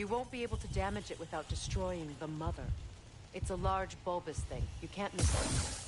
You won't be able to damage it without destroying the mother. It's a large bulbous thing. You can't miss it.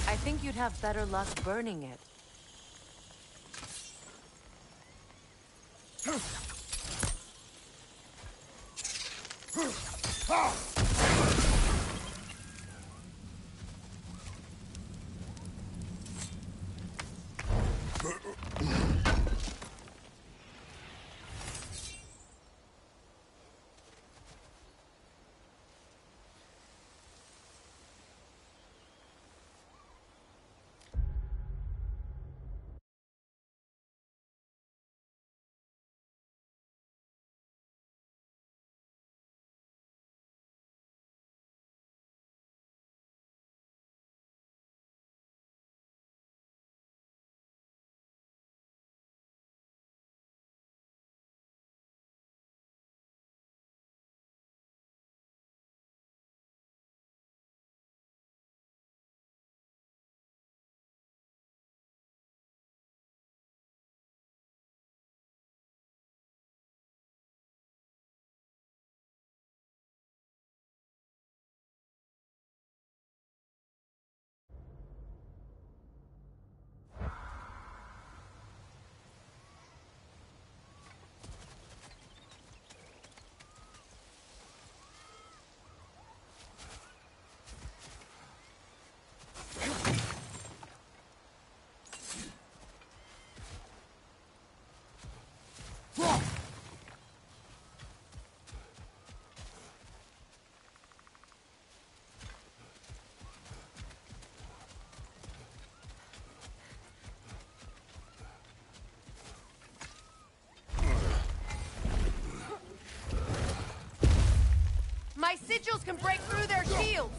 I think you'd have better luck burning it. My sigils can break through their shields!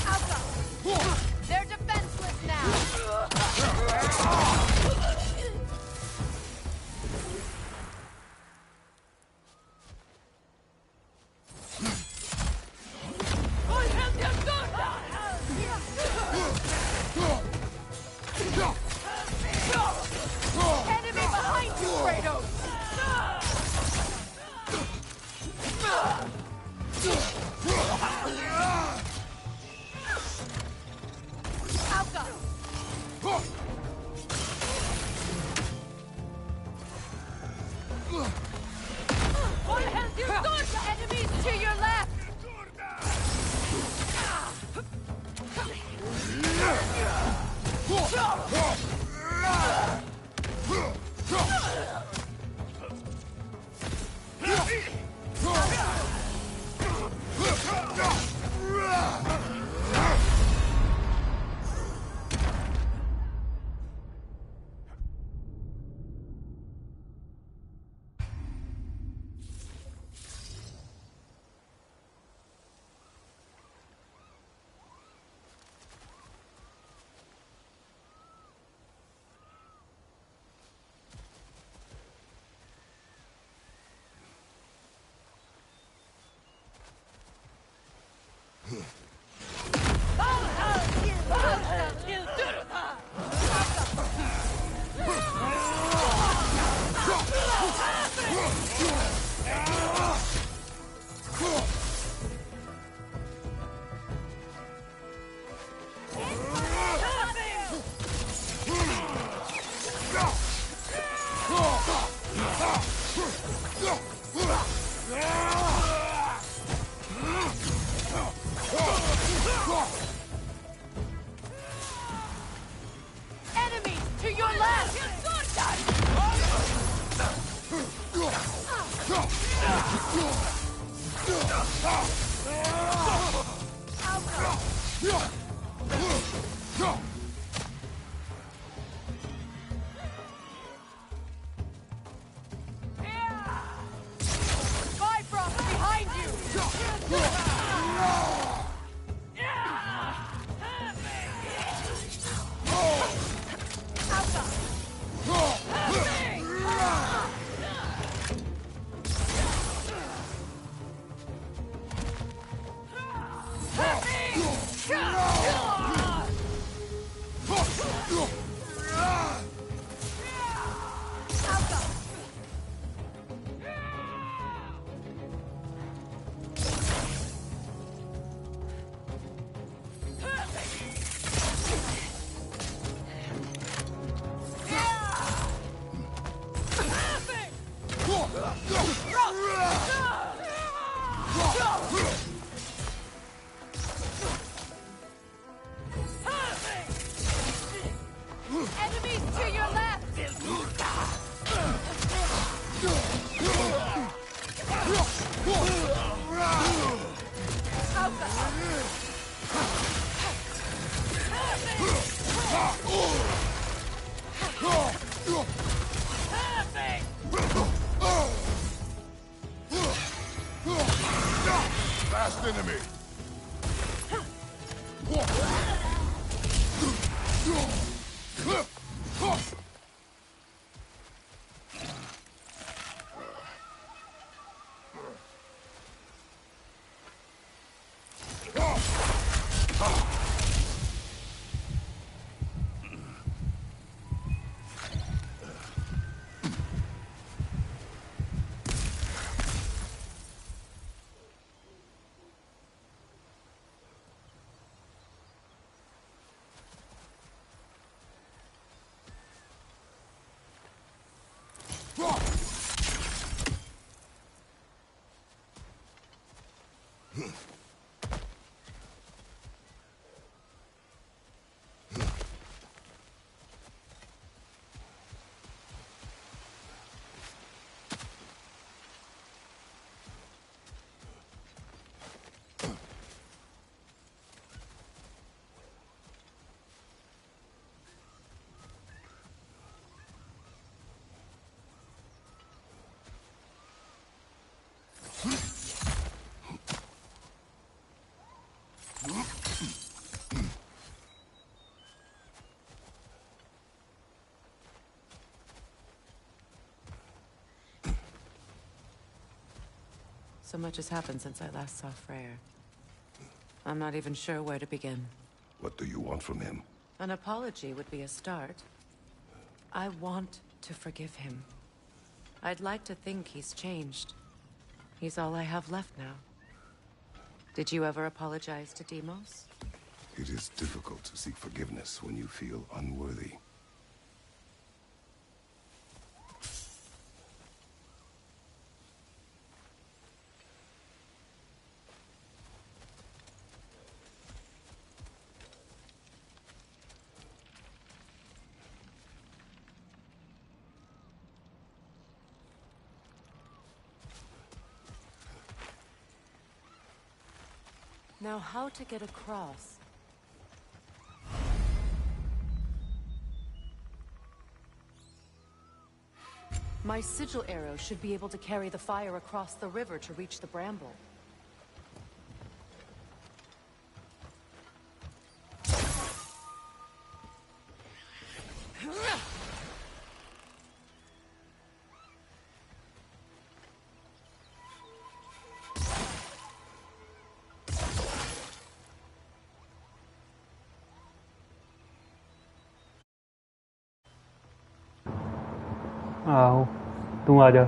Alpha! They're defenseless now! Enemy behind you, Kratos! Alka! What has you done? Enemies to your left! Enemy to your left! Bifrost behind you! Enemies to your left! Last enemy. So much has happened since I last saw Freyr. I'm not even sure where to begin. What do you want from him? An apology would be a start. I want to forgive him. I'd like to think he's changed. He's all I have left now. Did you ever apologize to Deimos? It is difficult to seek forgiveness when you feel unworthy. Now, how to get across? My sigil arrow should be able to carry the fire across the river to reach the bramble. आओ तुम आ जा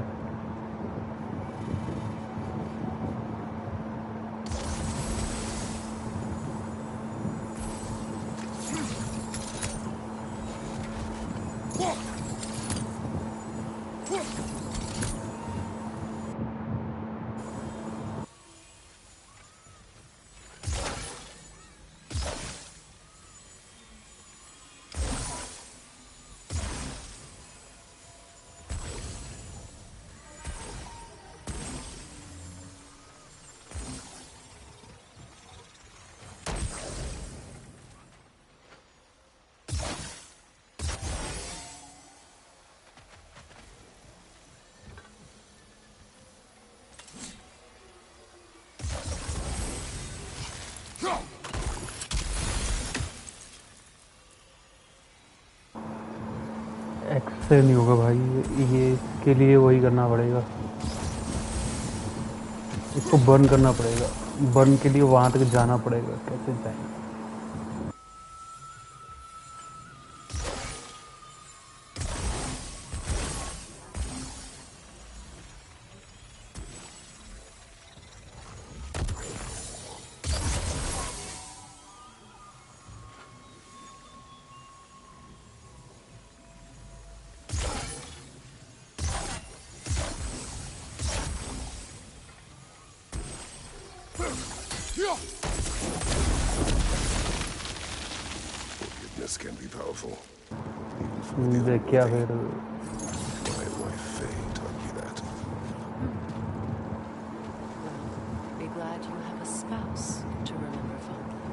x से नहीं होगा भाई, ये इसके लिए वही करना पड़ेगा, इसको बर्न करना पड़ेगा। बर्न के लिए वहां तक जाना पड़ेगा, कैसे जाएंगे? Forgiveness can be powerful. Even for the देख क्या फिर My wife Faye taught me that. Be glad you have a spouse to remember fondly.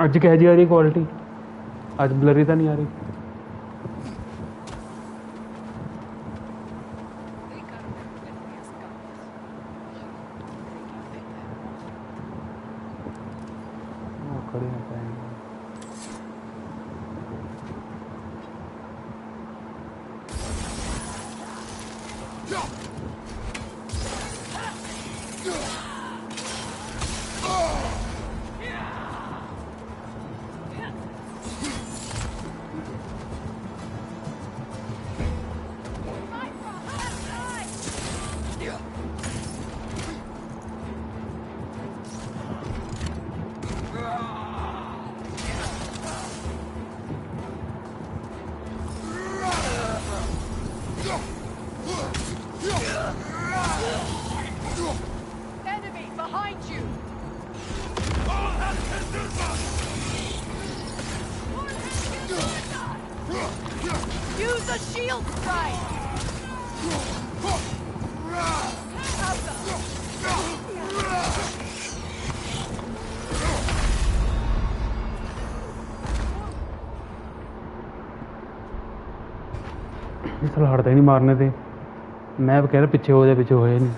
ਅੱਜ ਕਿਹੋ ਜਿਹੀ ਆ ਰਹੀ ਕੁਆਲਿਟੀ? ਅੱਜ ਬਲਰੀ ਤਾਂ ਨਹੀਂ ਆ ਰਹੀ? खड़े हो पाएंगे। Enemy behind you! Use a shield strike! इस हड़ता ही नहीं मारने थे। मैं कह रहा पीछे हो जाए, पीछे होए नहीं।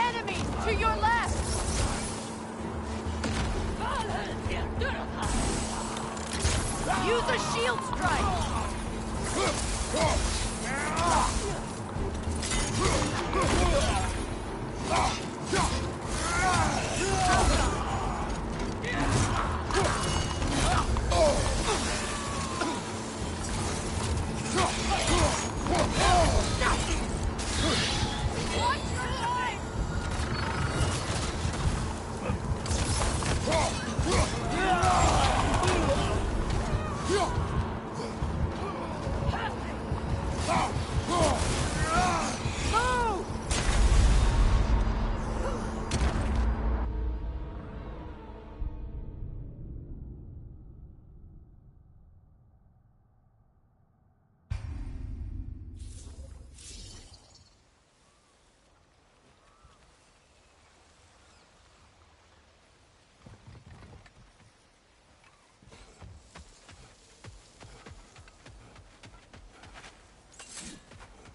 Enemy to your left! Use a shield strike! Watch your life!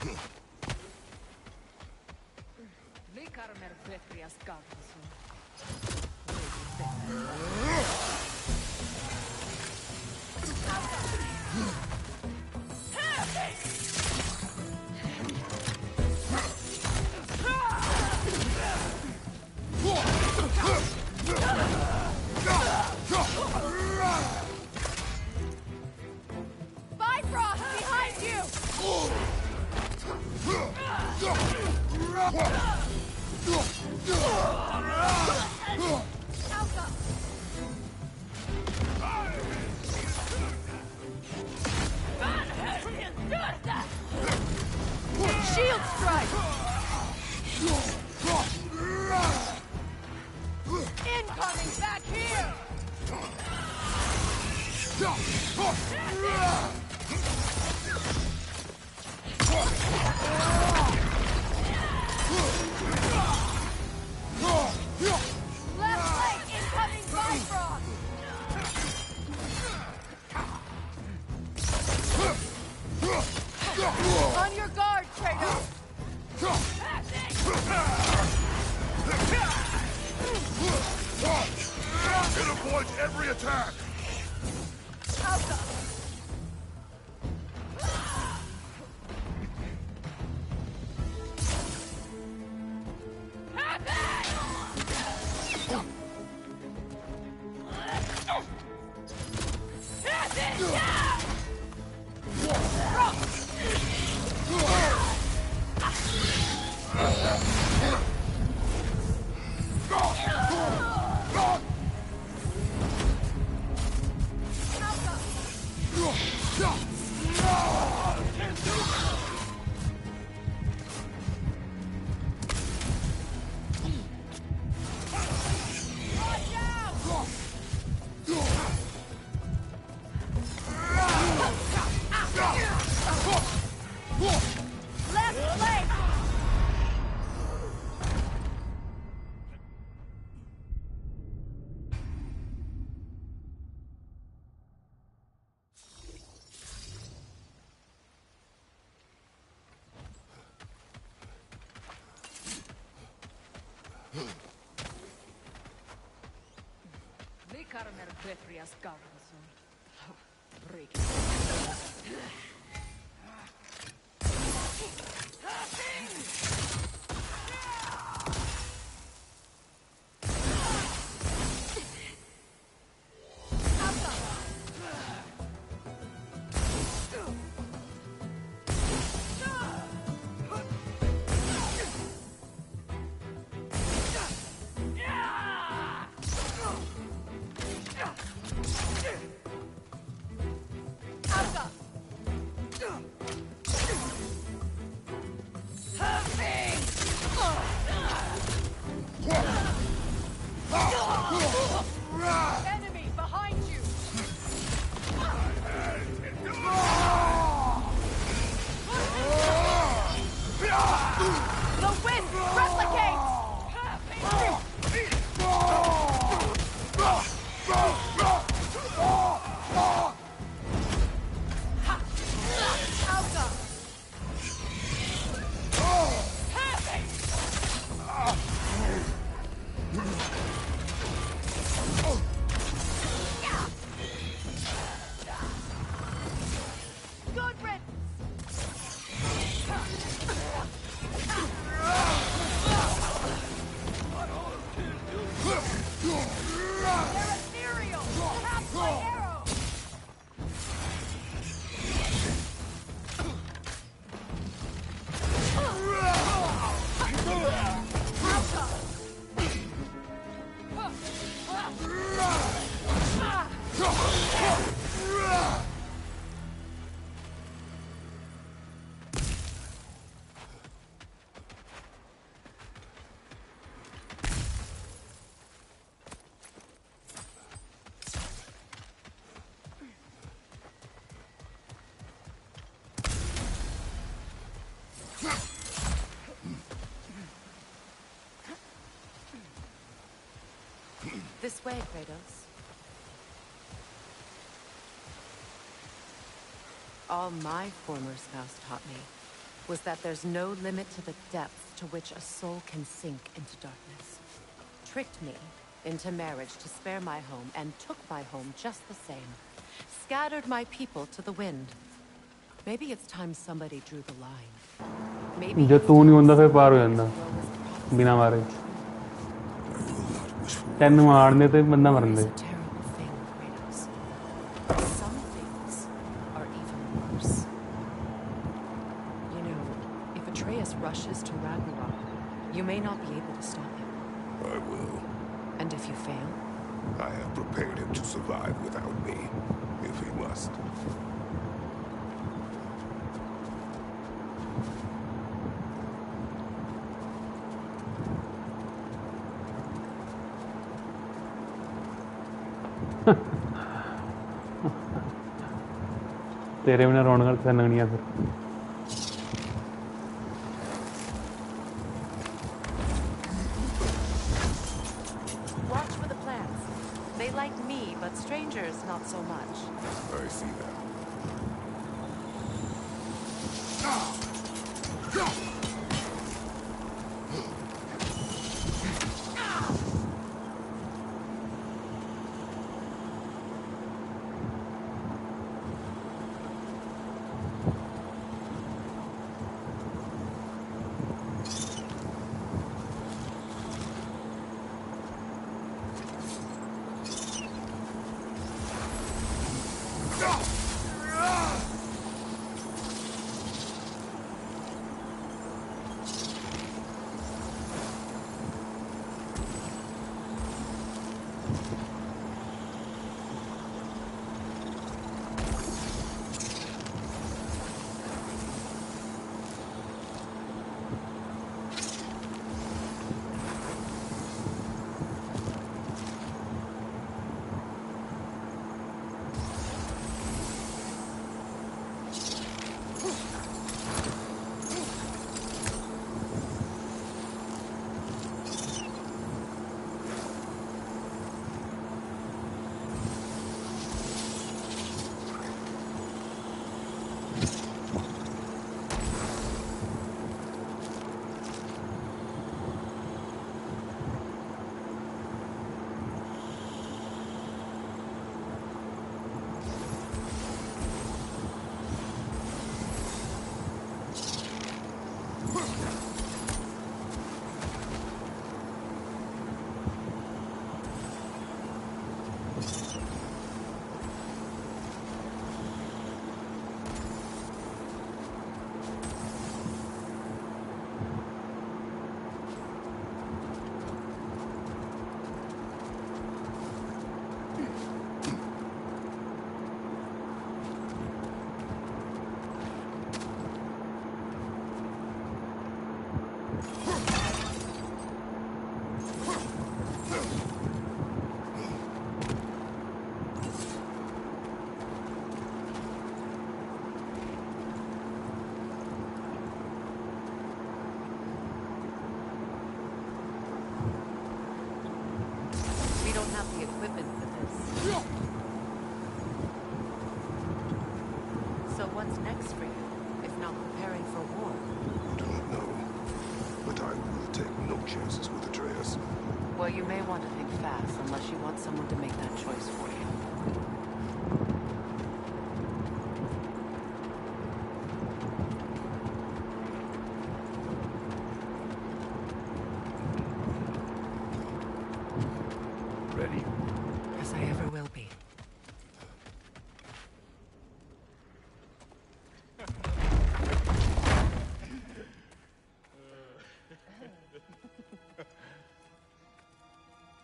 Move! Bifrost behind you! Incoming back here! Left leg incoming Bifrost! On your guard, Kratos! It avoids every attack! Alpha! Left leg! Vikarmer Betrias Gavrason. Break. Enemy behind you! The wind replicates! Alpha! Good riddance! They're ethereal! Tap my arrow! This way, Kratos. All my former spouse taught me was that there's no limit to the depth to which a soul can sink into darkness. Tricked me into marriage to spare my home and took my home just the same. Scattered my people to the wind. Maybe it's time somebody drew the line. Maybe जो तू नहीं होंदा फिर पार हो जांदा बिना मारे तैनू मारने ते बंदा मरन दे It's a terrible thing, Kratos. Some things are even worse. You know, if Atreus rushes to Ragnarok, you may not be able to stop him. I will. And if you fail? I have prepared him to survive without me, if he must. तेरे बिना रौनक से लगनिया फिर। Watch for the plants. They like me, but strangers not so much. I see that. Well, you may want to think fast, unless you want someone to make that choice for you. Ready? As I ever will be.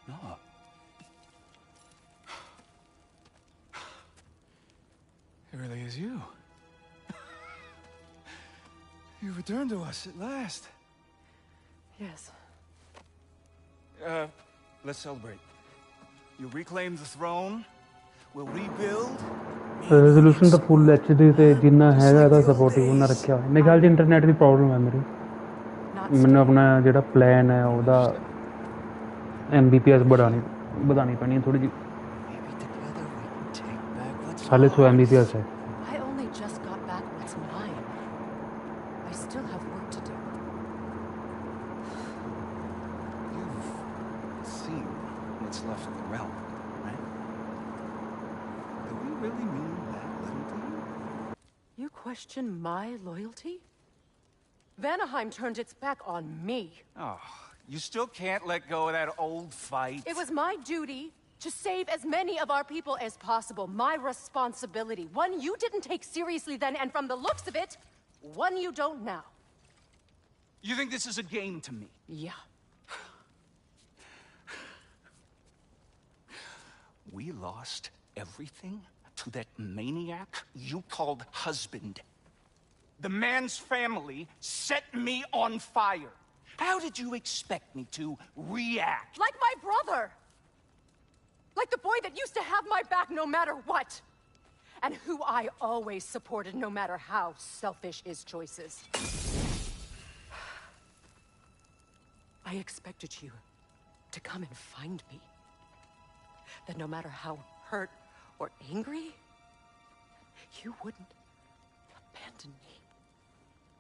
No. It really is you. You returned to us at last. Yes. Let's celebrate. You reclaim the throne. We'll rebuild. Resolution तो full HD ਤੇ ਜਿੰਨਾ ਹੈਗਾ ਇਹਦਾ supportive ਉਹਨਾਂ ਰੱਖਿਆ ਹੋਇਆ ਮੇਰੇ ਖਿਆਲ 'ਚ ਇੰਟਰਨੈਟ ਦੀ ਪ੍ਰੋਬਲਮ ਹੈ ਮੇਰੀ ਮੈਨੂੰ ਆਪਣਾ ਜਿਹੜਾ ਪਲਾਨ ਹੈ ਉਹਦਾ mbps ਵਧਾਣੀ ਪੈਣੀ ਹੈ ਥੋੜੀ ਜਿਹੀ Maybe together we can take back what's 150 mbps ਹੈ I only just got back what's mine. I still have work to do. You've seen what's left of the realm, right? Do we really mean that little to you? You question my loyalty? Vanaheim turned its back on me. Oh, you still can't let go of that old fight? It was my duty to save as many of our people as possible. My responsibility. One you didn't take seriously then, and from the looks of it, one you don't now. You think this is a game to me? Yeah. We lost everything to that maniac you called husband. The man's family set me on fire. How did you expect me to react? Like my brother. Like the boy that used to have my back no matter what. And who I always supported no matter how selfish his choices. I expected you to come and find me. That no matter how hurt or angry, you wouldn't abandon me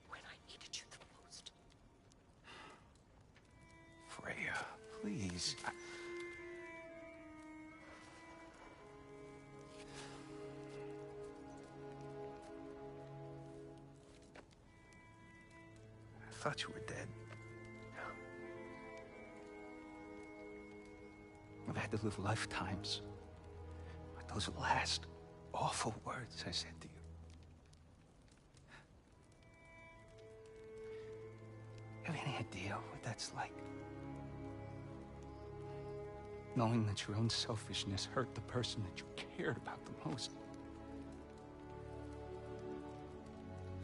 when I needed you the most. Freya, please. I thought you were dead. I've had to live lifetimes. But those last awful words I said to you. You have any idea what that's like? Knowing that your own selfishness hurt the person that you cared about the most.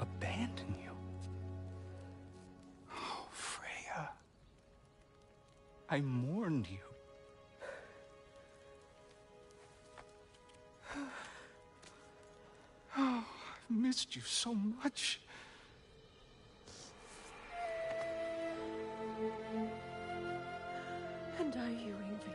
Abandon you. Oh, Freya. I mourned you. Oh, I've missed you so much. And are you, Ingvi?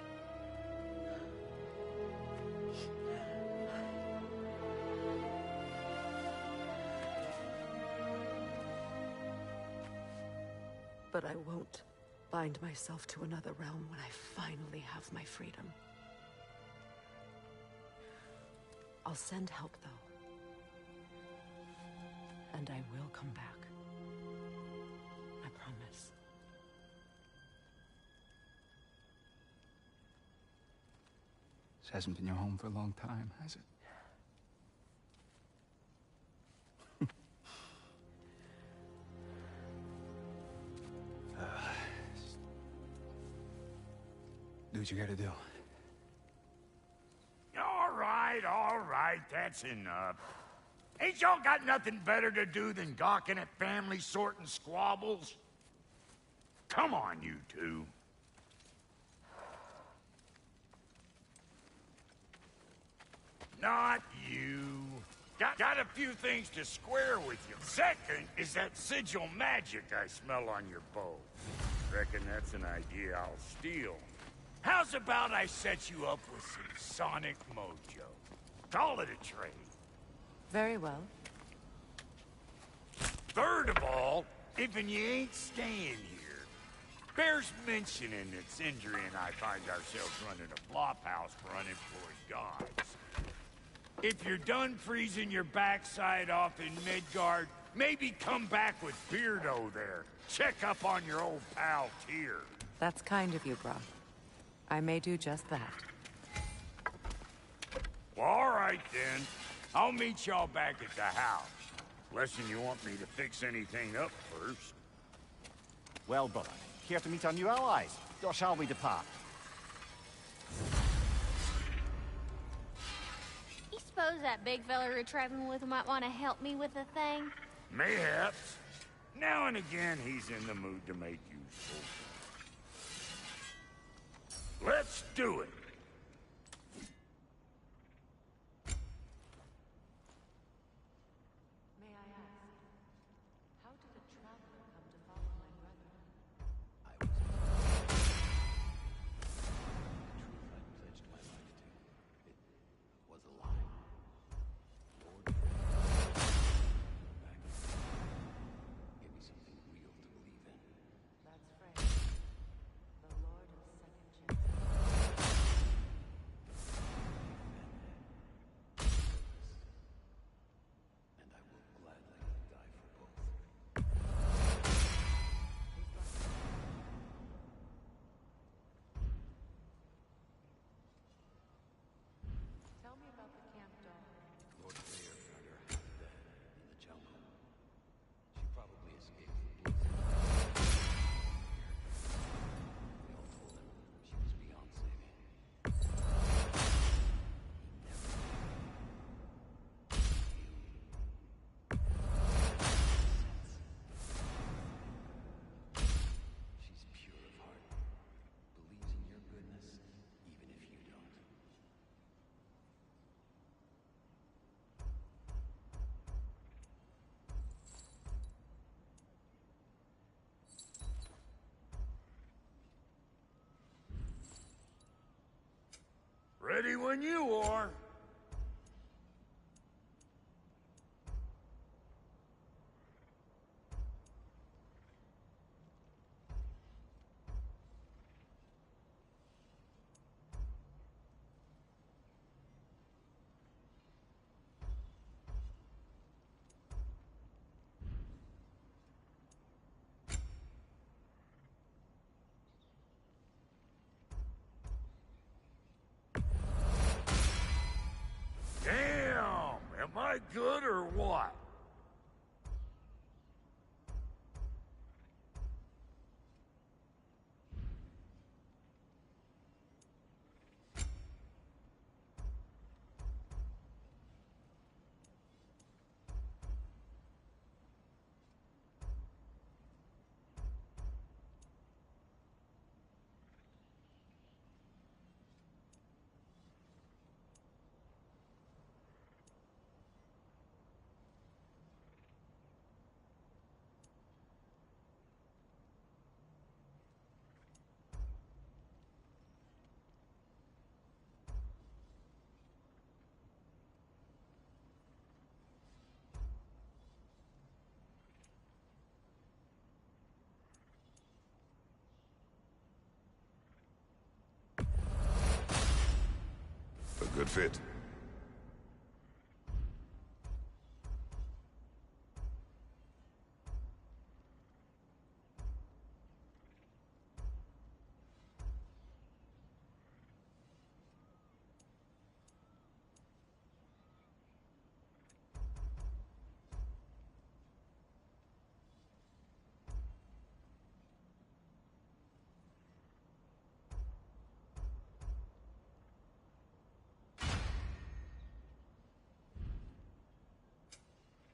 But I won't bind myself to another realm when I finally have my freedom. I'll send help, though. And I will come back. I promise. This hasn't been your home for a long time, has it? Do what you gotta do. All right, that's enough. Ain't y'all got nothing better to do than gawking at family sorting squabbles? Come on, you two. Not you. Got a few things to square with you. Second is that sigil magic I smell on your bow. Reckon that's an idea I'll steal. How's about I set you up with some sonic mojo? Call it a trade. Very well. Third of all, if you ain't staying here, bears mentioning that Sindri and I find ourselves running a flop house for unemployed gods. If you're done freezing your backside off in Midgard, maybe come back with Beardo there. Check up on your old pal Tyr. That's kind of you, Brock. I may do just that. Well, all right then. I'll meet y'all back at the house. Unless you want me to fix anything up first. Well, brother, here to meet our new allies. Or shall we depart? You suppose that big fella we're traveling with might want to help me with the thing? Mayhaps. Now and again, he's in the mood to make useful. Let's do it. May I ask, how did a traveler come to follow my brother? That's Frey, the Lord of Second Chances. Ready when you are. Damn! Am I good or what? A good fit.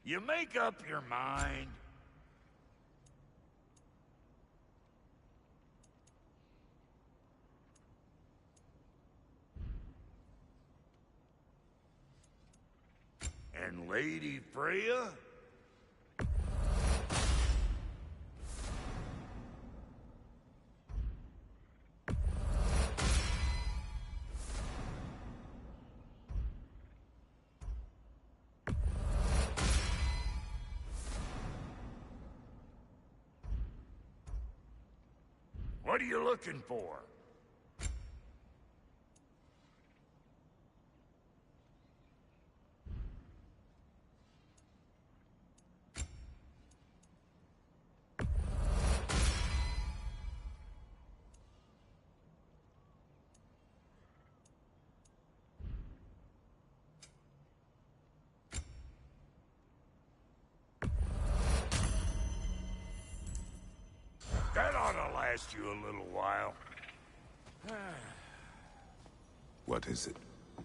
You make up your mind. And Lady Freya? What are you looking for? That ought to last you a little while. What is it?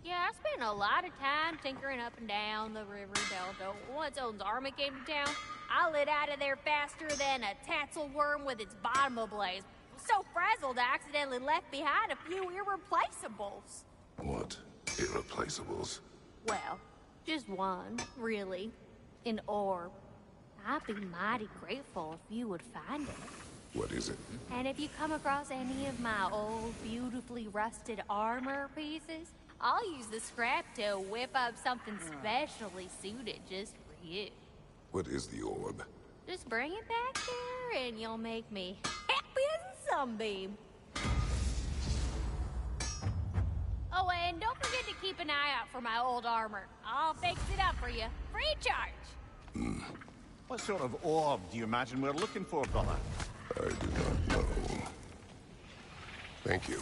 Yeah, I spent a lot of time tinkering up and down the river Delta. Once Odin's army came to town, I lit out of there faster than a tassel worm with its bottom ablaze. So frazzled, I accidentally left behind a few irreplaceables. What? Irreplaceables? Well, just one, really. An orb. I'd be mighty grateful if you would find it. What is it? And if you come across any of my old, beautifully rusted armor pieces, I'll use the scrap to whip up something specially suited just for you. What is the orb? Just bring it back here and you'll make me happy as a sunbeam. Oh, and don't forget to keep an eye out for my old armor. I'll fix it up for you, free of charge. What sort of orb do you imagine we're looking for, brother? I do not know. Thank you.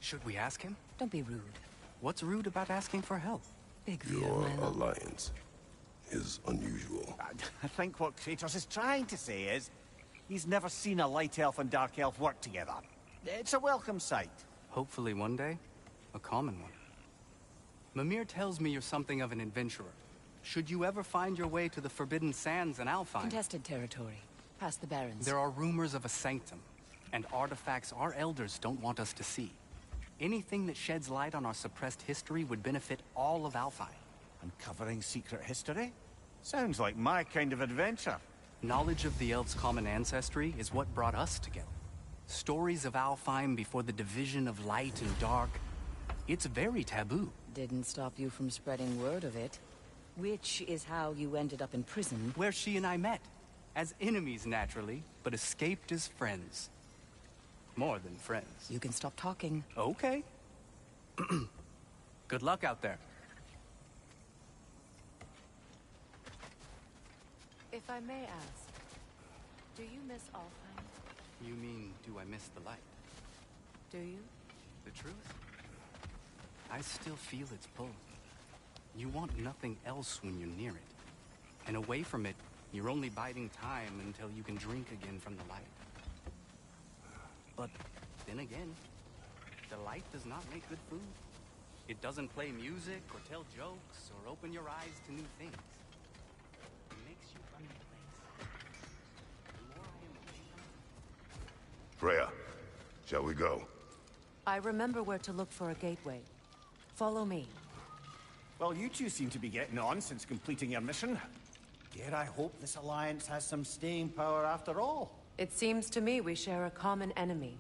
Should we ask him? Don't be rude. What's rude about asking for help? Big Your fear, my lord. alliance is unusual. I think what Kratos is trying to say is he's never seen a light elf and dark elf work together. It's a welcome sight. Hopefully one day, a common one. Mimir tells me you're something of an adventurer. Should you ever find your way to the Forbidden Sands in Alfheim... Contested territory. Past the Barrens. There are rumors of a sanctum, and artifacts our elders don't want us to see. Anything that sheds light on our suppressed history would benefit all of Alfheim. Uncovering secret history? Sounds like my kind of adventure. Knowledge of the elves' common ancestry is what brought us together. Stories of Alfheim before the division of light and dark. It's very taboo. Didn't stop you from spreading word of it. Which is how you ended up in prison. Where she and I met. As enemies, naturally, but escaped as friends. More than friends. You can stop talking. Okay. Good luck out there. If I may ask, do you miss Alfheim? You mean, do I miss the light? Do you? The truth? I still feel its pull. You want nothing else when you're near it. And away from it, you're only biding time until you can drink again from the light. But then again, the light does not make good food. It doesn't play music or tell jokes or open your eyes to new things. It makes you run in place. The more I am away from it, Freya, shall we go? I remember where to look for a gateway. Follow me. Well, you two seem to be getting on since completing your mission. Dare I hope this alliance has some staying power after all? It seems to me we share a common enemy.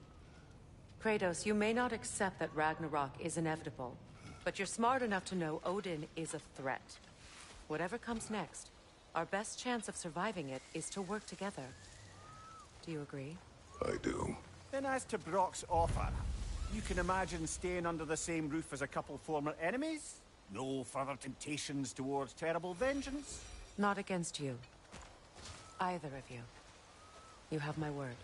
Kratos, you may not accept that Ragnarok is inevitable, but you're smart enough to know Odin is a threat. Whatever comes next, our best chance of surviving it is to work together. Do you agree? I do. Then as to Brock's offer, you can imagine staying under the same roof as a couple former enemies? No further temptations towards terrible vengeance? Not against you. Either of you. You have my word.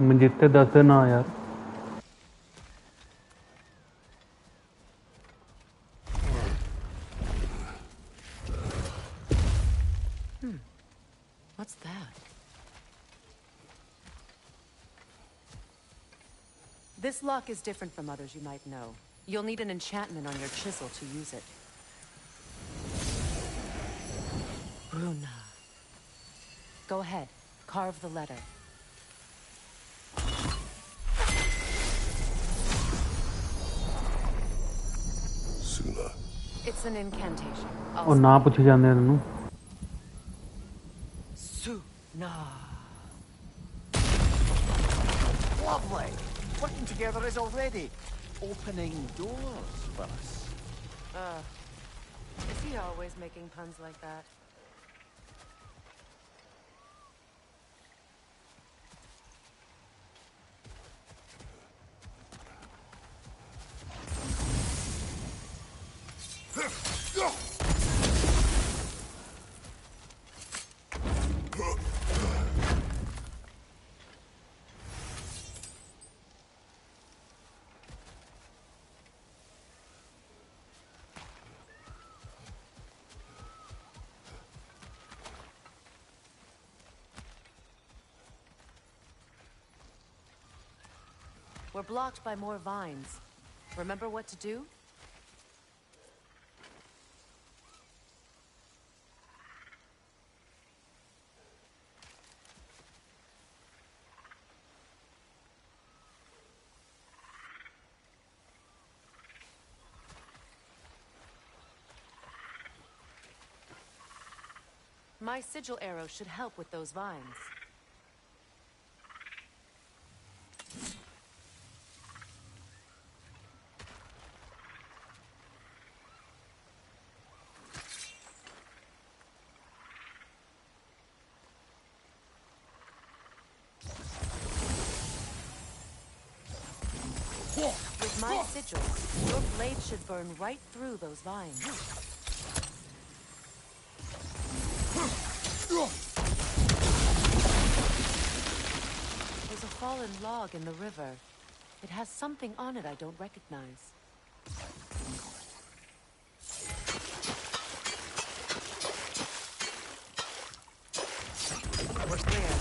ਮਨਜੀਤੇ ਦੱਸ ਦੇ ਨਾ ਯਾਰ What's that? This lock is different from others you might know. You'll need an enchantment on your chisel to use it. Bruna. Go ahead. Carve the letter. Suna. It's an incantation. ਉਹ ਨਾ ਪੁੱਛੇ ਜਾਂਦੇ ਆ ਤੈਨੂੰ Suna. Lovely. Working together is already opening doors for us. Is he always making puns like that? We're blocked by more vines. Remember what to do? My sigil arrow should help with those vines. With my sigil, your blade should burn right through those vines. There's a fallen log in the river. It has something on it I don't recognize. We're clear.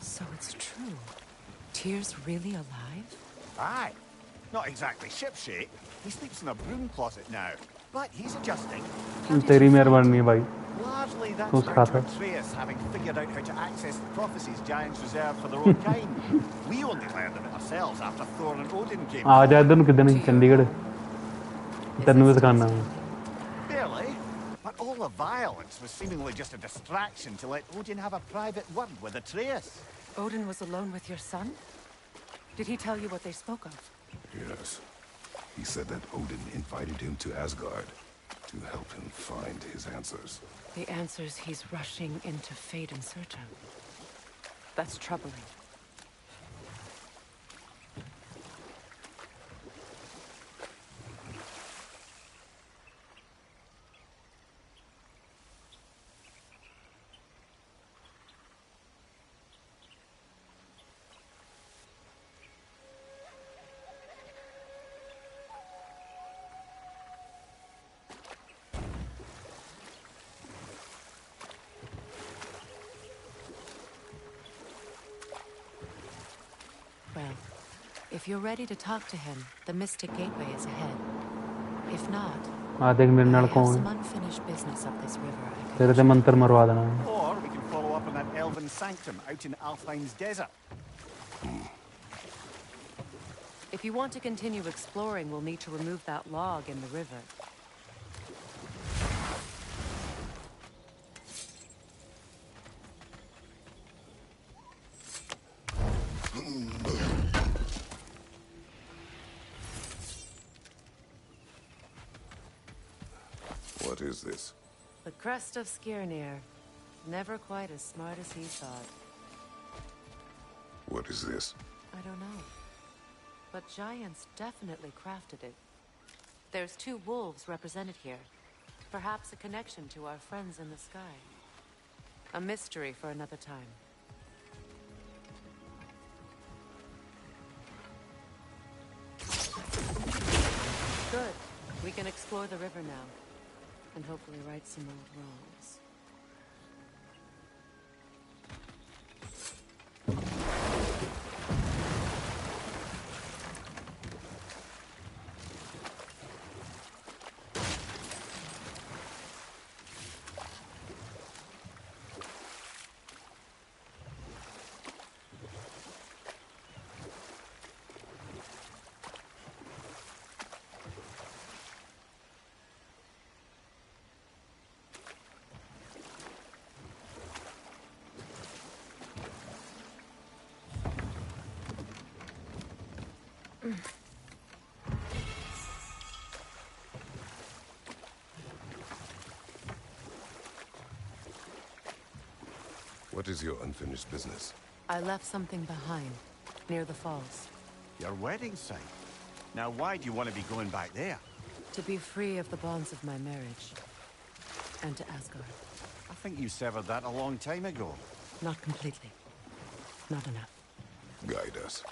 So it's true. Tyr's really alive? Aye. Not exactly shipshape. He sleeps in a broom closet now. But he's adjusting. तेरी मेहरबानी है भाई Largely that's तो down सिखा to था Atreus having figured out how to access the prophecies giants reserved for their own kind. We only learned of it ourselves after Thor and Odin came. आ जा इधर किधर नहीं चंडीगढ़ तेनू भी सिखाना Barely. But all the violence was seemingly just a distraction to let Odin have a private word with Atreus. Odin was alone with your son? Did he tell you what they spoke of? Yes. He said that Odin invited him to Asgard to help him find his answers. The answers he's rushing into fate in search of. That's troubling. Well, if you're ready to talk to him, the Mystic Gateway is ahead. If not, आ देख मेरे I नाल have कौन some है unfinished business up this river I could तेरे ते मंत्र मरवा देना Or we can follow up on that elven sanctum out in Alfine's desert. If you want to continue exploring, we'll need to remove that log in the river. What is this? The crest of Skirnir. Never quite as smart as he thought. What is this? I don't know. But giants definitely crafted it. There's 2 wolves represented here. Perhaps a connection to our friends in the sky. A mystery for another time. Good. We can explore the river now. And hopefully right some old wrongs. What is your unfinished business? I left something behind, near the falls. Your wedding site? Now why do you want to be going back there? To be free of the bonds of my marriage. And to Asgard. I think you severed that a long time ago. Not completely. Not enough. Guide us.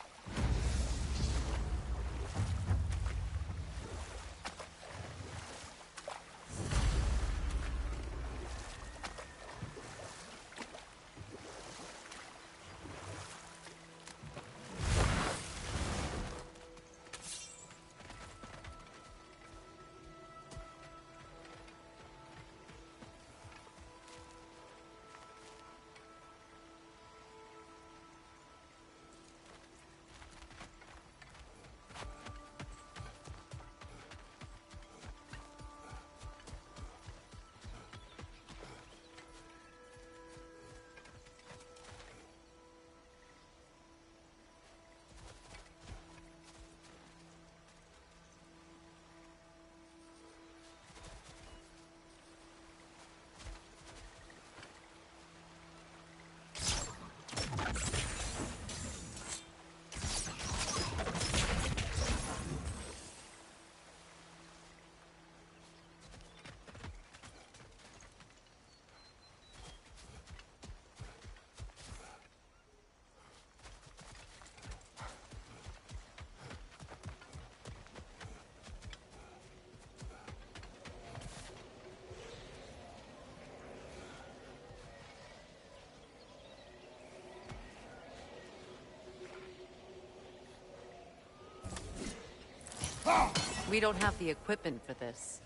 We don't have the equipment for this.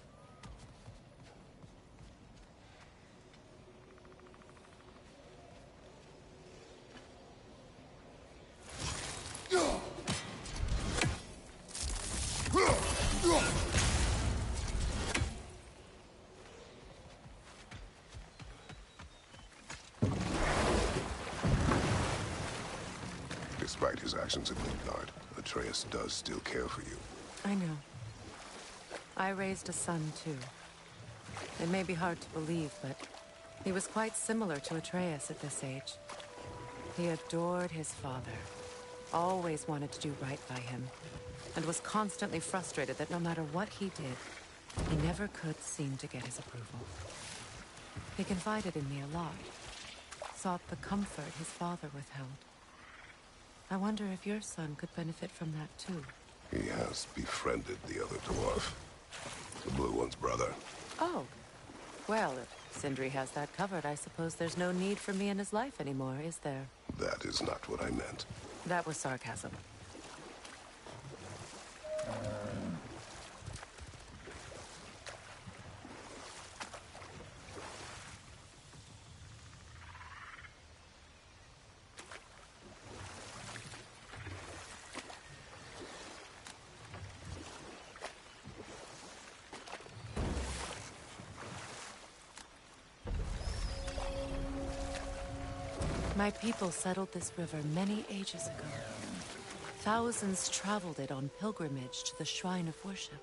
Despite his actions in Midgard, Atreus does still care for you. I know. I raised a son, too. It may be hard to believe, but he was quite similar to Atreus at this age. He adored his father, always wanted to do right by him, and was constantly frustrated that no matter what he did, he never could seem to get his approval. He confided in me a lot, sought the comfort his father withheld. I wonder if your son could benefit from that, too. He has befriended the other dwarf. The blue one's brother. Oh. Well, if Sindri has that covered, I suppose there's no need for me in his life anymore, is there? That is not what I meant. That was sarcasm. My people settled this river many ages ago. Thousands traveled it on pilgrimage to the shrine of worship.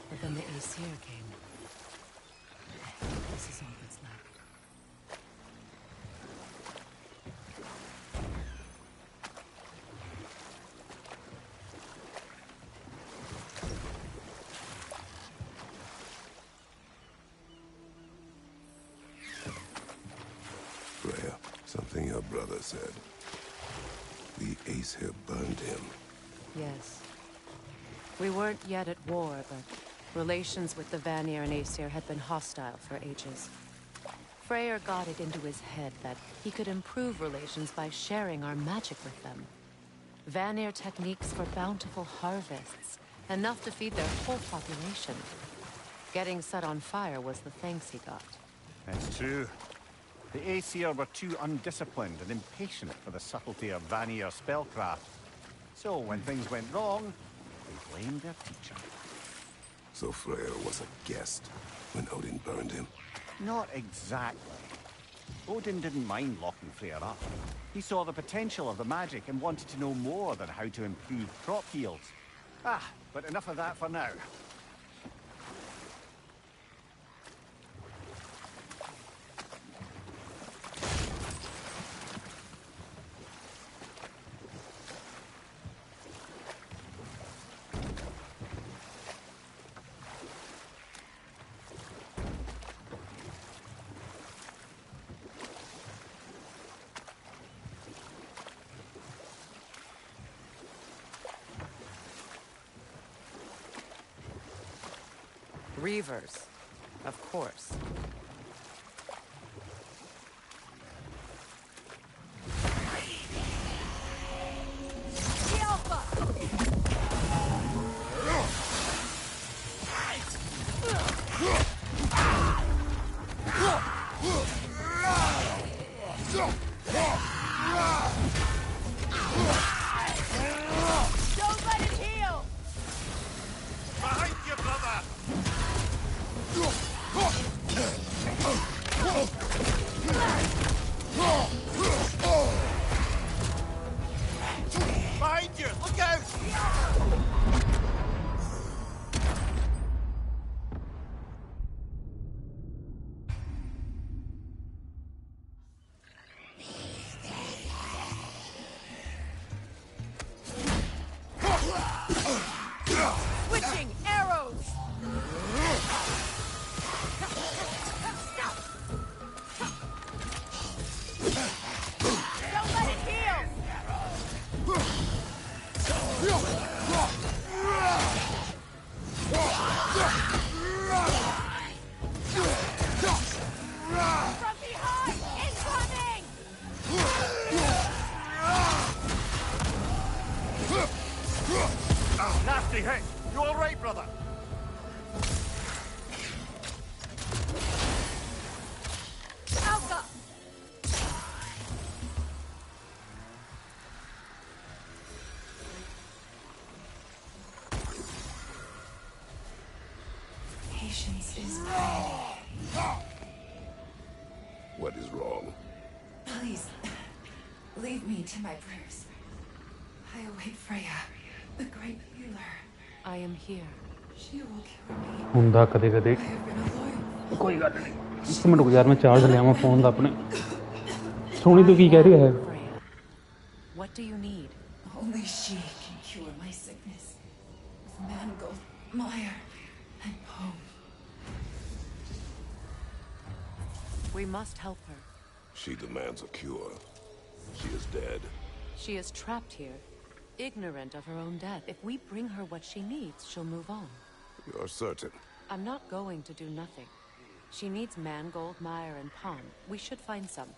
But then the Aesir came. This is all that's left. Freya, something your brother said. The Aesir burned him. Yes. We weren't yet at war, but Relations with the Vanir and Aesir had been hostile for ages. Freyr got it into his head that he could improve relations by sharing our magic with them. Vanir techniques for bountiful harvests, enough to feed their whole population. Getting set on fire was the thanks he got. That's true. The Aesir were too undisciplined and impatient for the subtlety of Vanir spellcraft. So when things went wrong, they blamed their teacher. So Freyr was a guest when Odin burned him? Not exactly. Odin didn't mind locking Freyr up. He saw the potential of the magic and wanted to know more than how to improve crop yields. But enough of that for now. Reavers, of course. Don't let it heal! Behind you, brother! Behind you! Look out! Switching arrows! Don't let it heal! From behind! Incoming! Nasty hit! You all right, brother? Alpha! Patience is What is wrong? Please, leave me to my prayers. I await Freya, the great healer. I am here. She will cure me. ਹੁੰਦਾ ਕਦੇ ਕਦੇ I have been a loyal. ਕੋਈ ਗੱਲ ਨਹੀਂ ਇੱਕ minute ਰੁਕ ਯਾਰ ਮੈਂ ਚਾਰਜ ਲਿਆਵਾਂ ਫੋਨ ਦਾ ਆਪਣੇ ਸੋਹਣੀ ਤੂੰ ਕੀ ਕਹਿ ਰਹੀ ਹੈ Freya, what do you need? Only she can cure my sickness. With Mangold, Meyer, and Poe. We must help her. She demands a cure. She is dead. She is trapped here, ignorant of her own death. If we bring her what she needs, she'll move on. You're certain? I'm not going to do nothing. She needs Mangold, Meyer, and Palm. We should find some.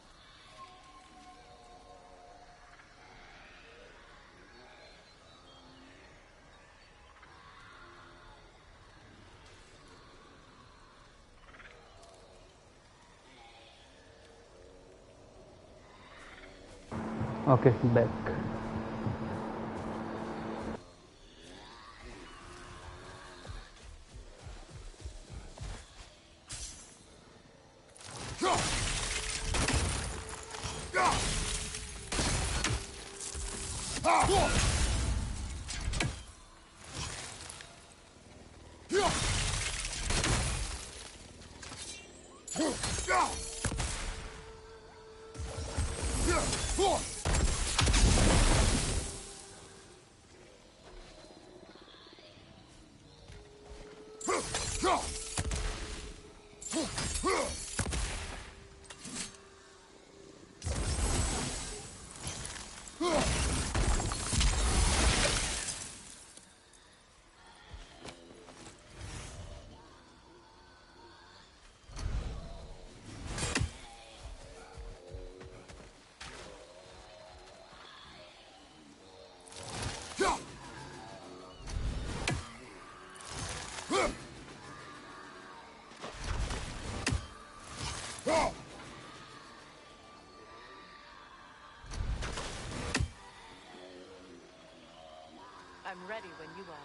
Okay, back. I'm ready when you are.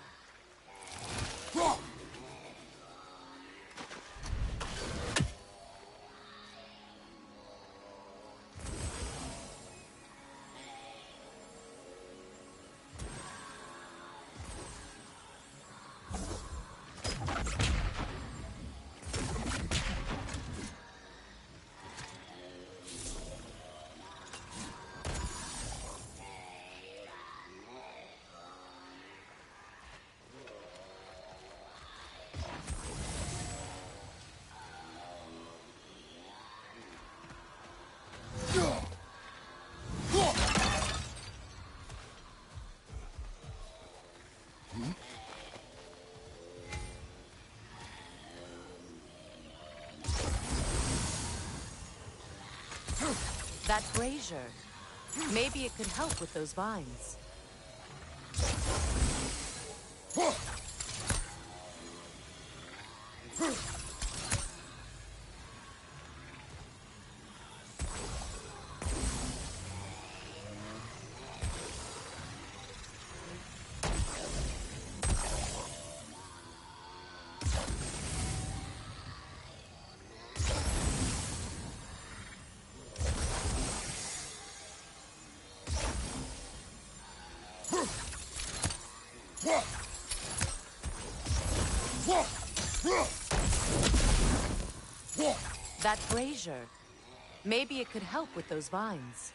That brazier. Maybe it could help with those vines. That brazier. Maybe it could help with those vines.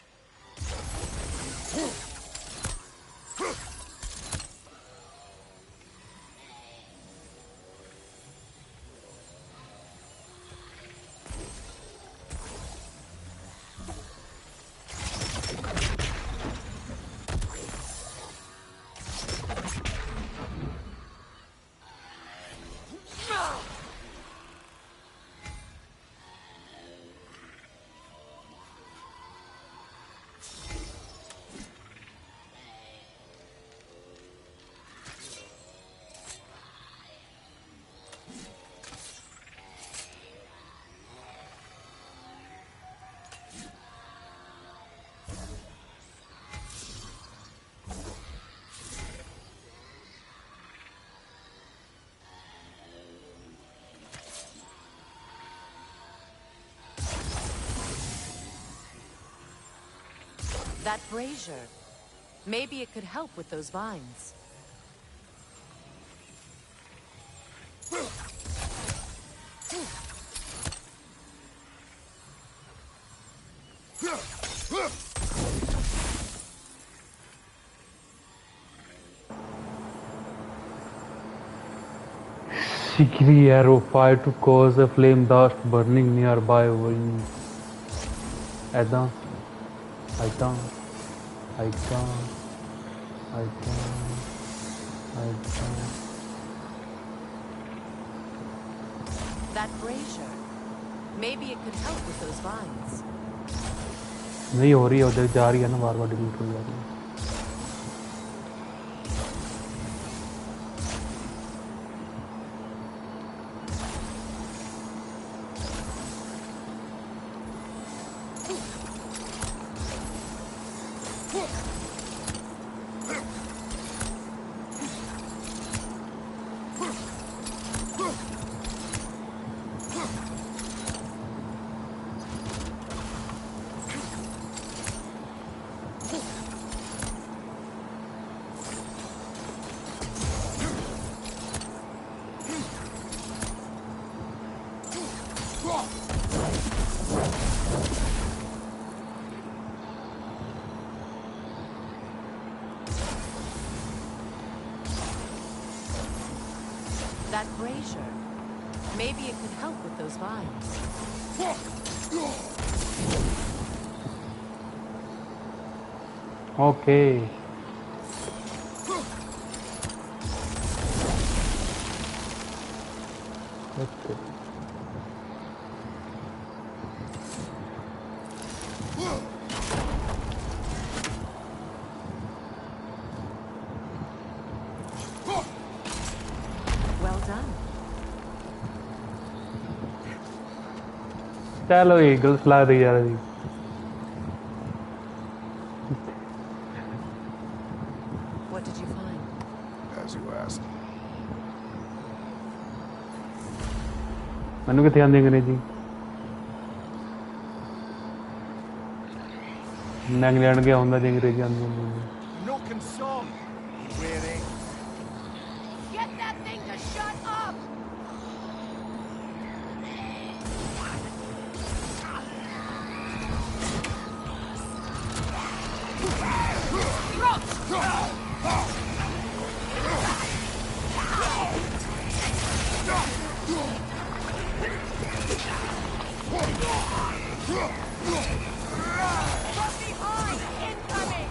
That brazier. Maybe it could help with those vines. Sickly arrow fire to cause a flame dust burning nearby wings. Adam, I can't. That brazier. Maybe it could help with those vines. नहीं हो रही है उधर जा रही है ना बार-बार डिलीट हो जा रही है. That brazier. Maybe it could help with those vines. Okay. Okay. Well done. चलो ईगल सलाह दी जा रही What did you find? As you asked. मैंने कितने आंदी अंग्रेजी इंग्लैंड गया होंगे जी अंग्रेजी आंदी No console. Wearing. Get that thing to shut up! From behind! Incoming!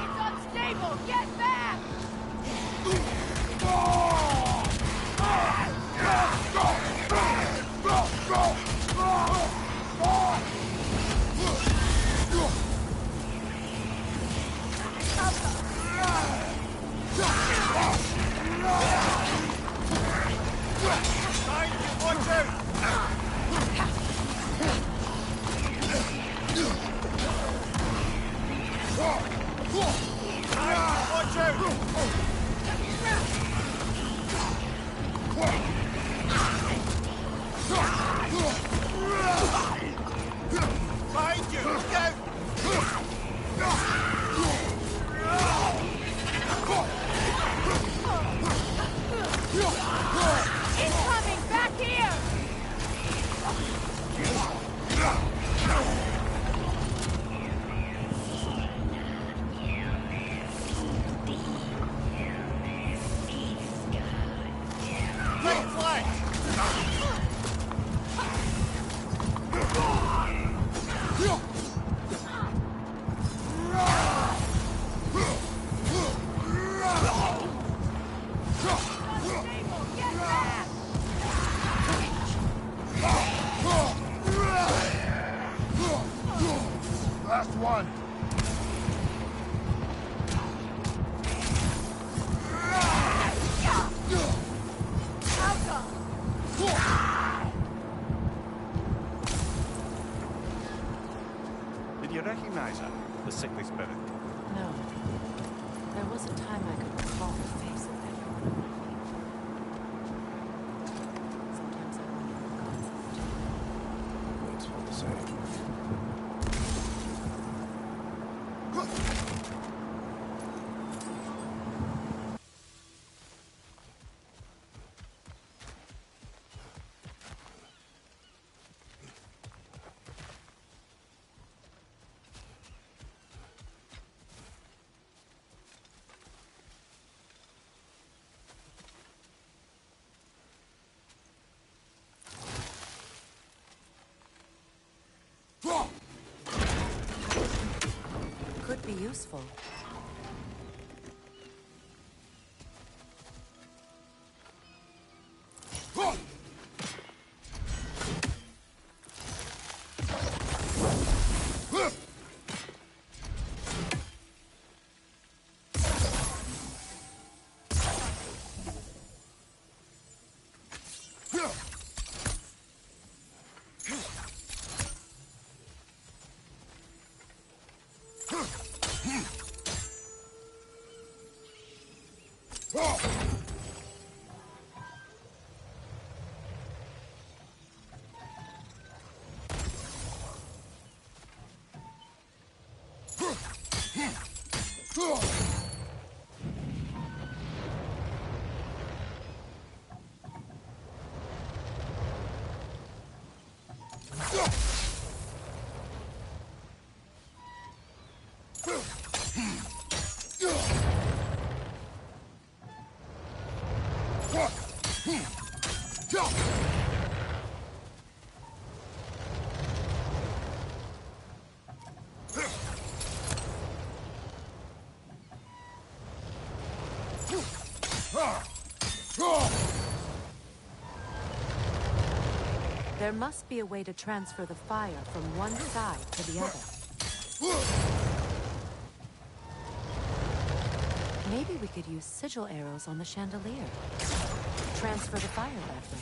It's unstable! Get back! Watch out! Watch out! Behind you! Look out! Incoming! Back here! Right flank! Unstable! Get back! Last one. Did you recognize her? The sickly spirit? No. There was a time I could recall the face of it. Sometimes I wonder if God's left. It's all the same. Could be useful. There must be a way to transfer the fire from one side to the other. Maybe we could use sigil arrows on the chandelier. Transfer the fire that way.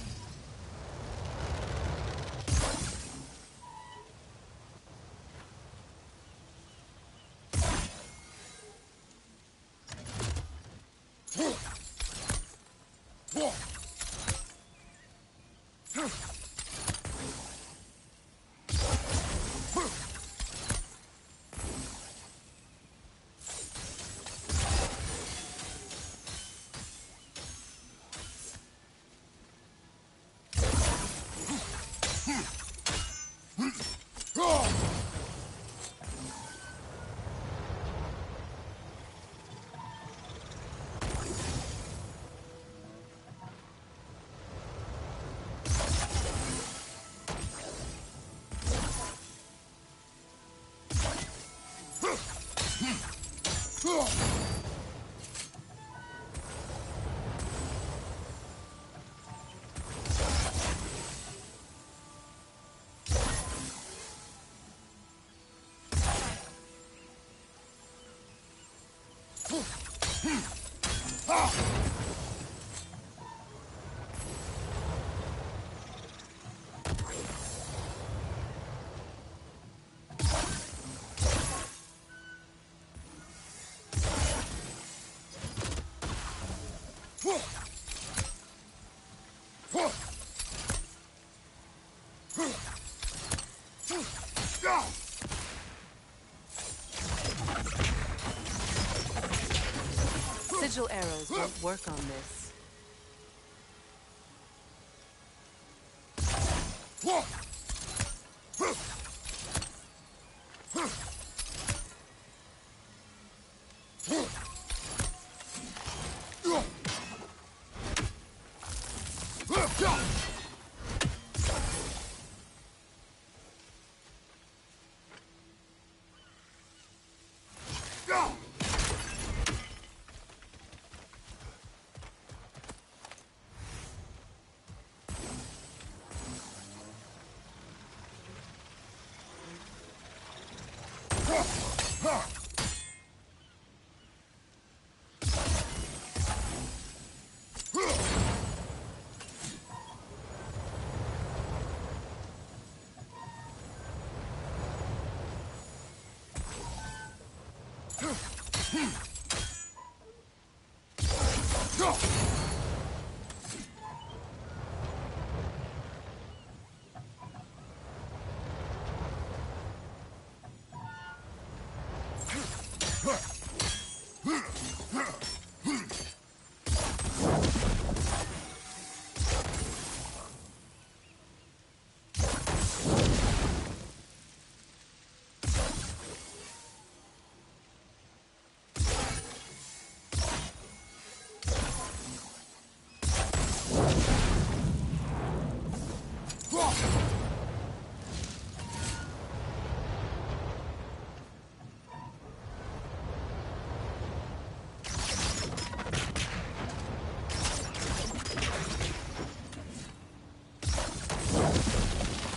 Sigil arrows won't work on this.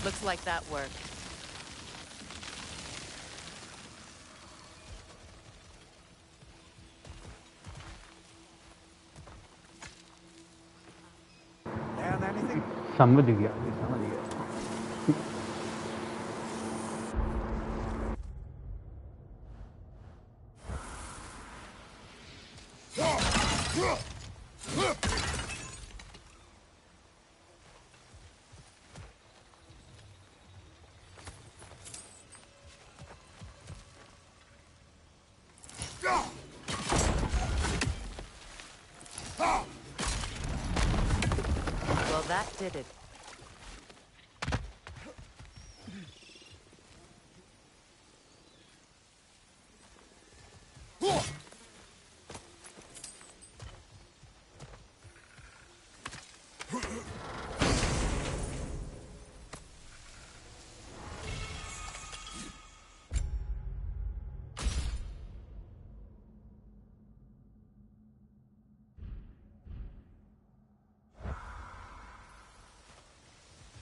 Looks like that worked. Learn anything? समझ गया जी, समझ गया. Well, that did it.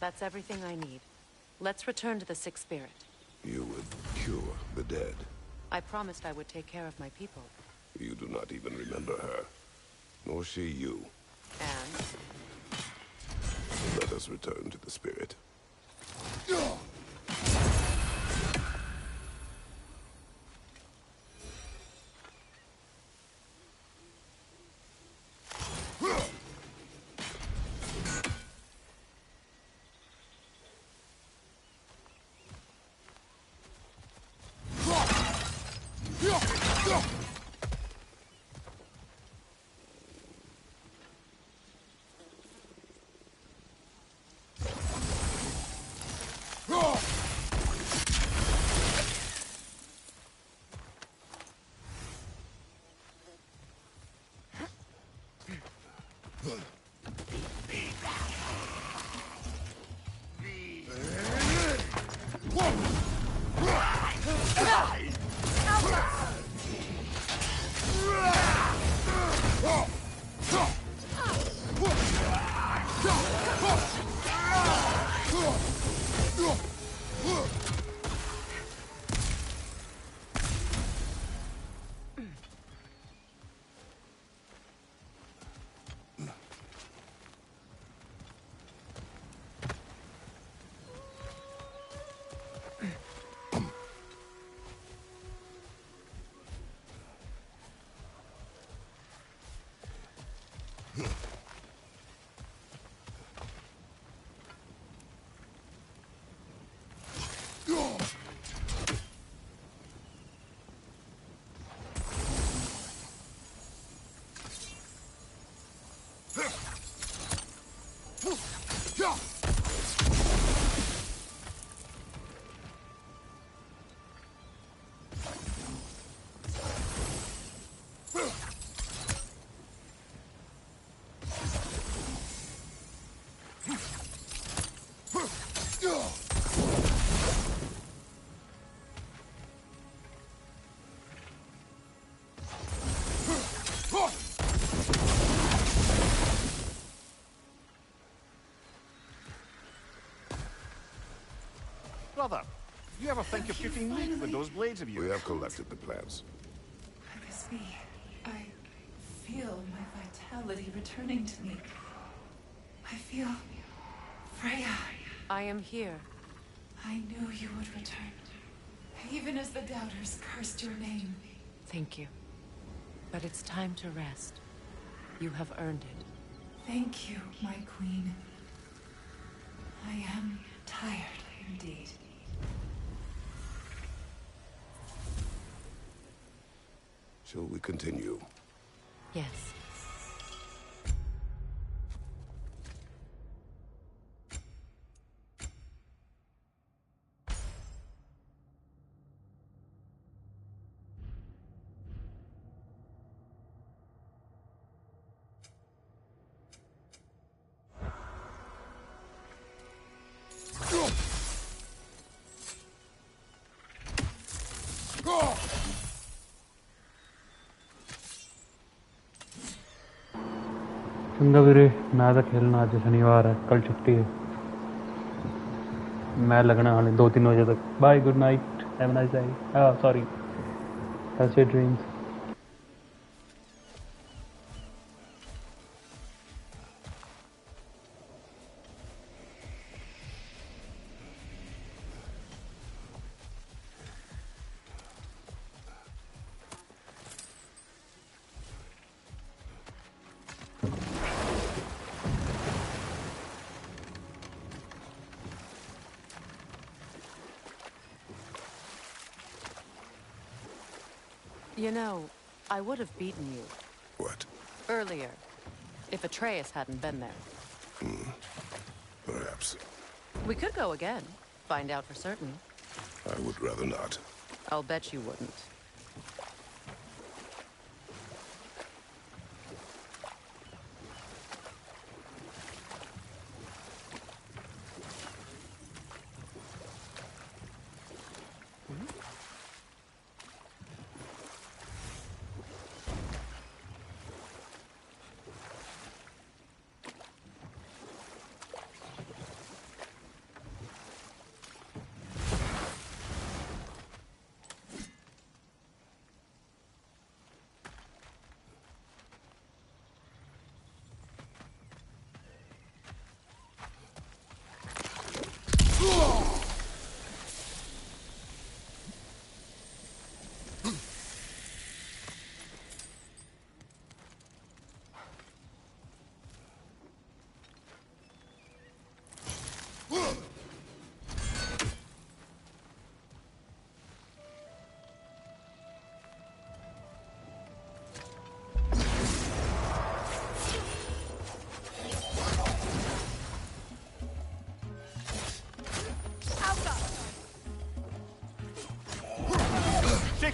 That's everything I need. Let's return to the Sixth Spirit. You would cure the dead. I promised I would take care of my people. You do not even remember her. Nor she you. And? So let us return to the spirit. Brother, you ever think of cooking meat with those blades of yours? We have collected the plants. Let this be. I feel my vitality returning to me. I feel Freya. I am here. I knew you would return. Even as the doubters cursed your name. Thank you. But it's time to rest. You have earned it. Thank you, my queen. I am tired indeed. Shall we continue? Yes. चंगा वीरे मैं तो खेलना अज शनिवार है कल छुट्टी है मैं लगना हाले 2-3 बजे तक bye good night have a nice day sorry have your dreams You know, I would have beaten you. What? Earlier, if Atreus hadn't been there. Perhaps. We could go again, find out for certain. I would rather not. I'll bet you wouldn't.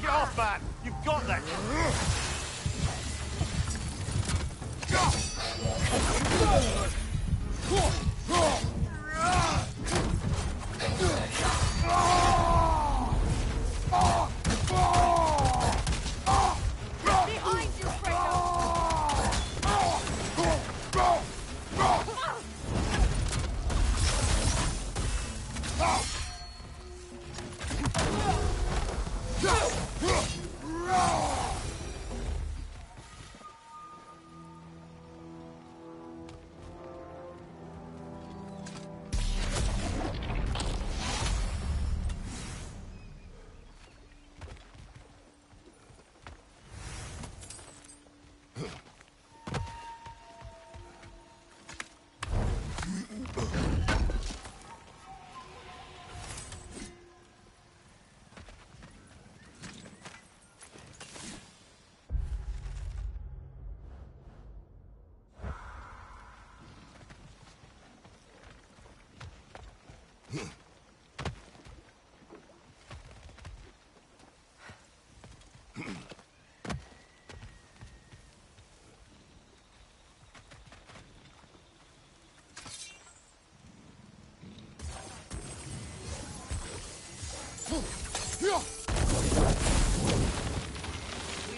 Shake it off, man! You've got this! Behind you, We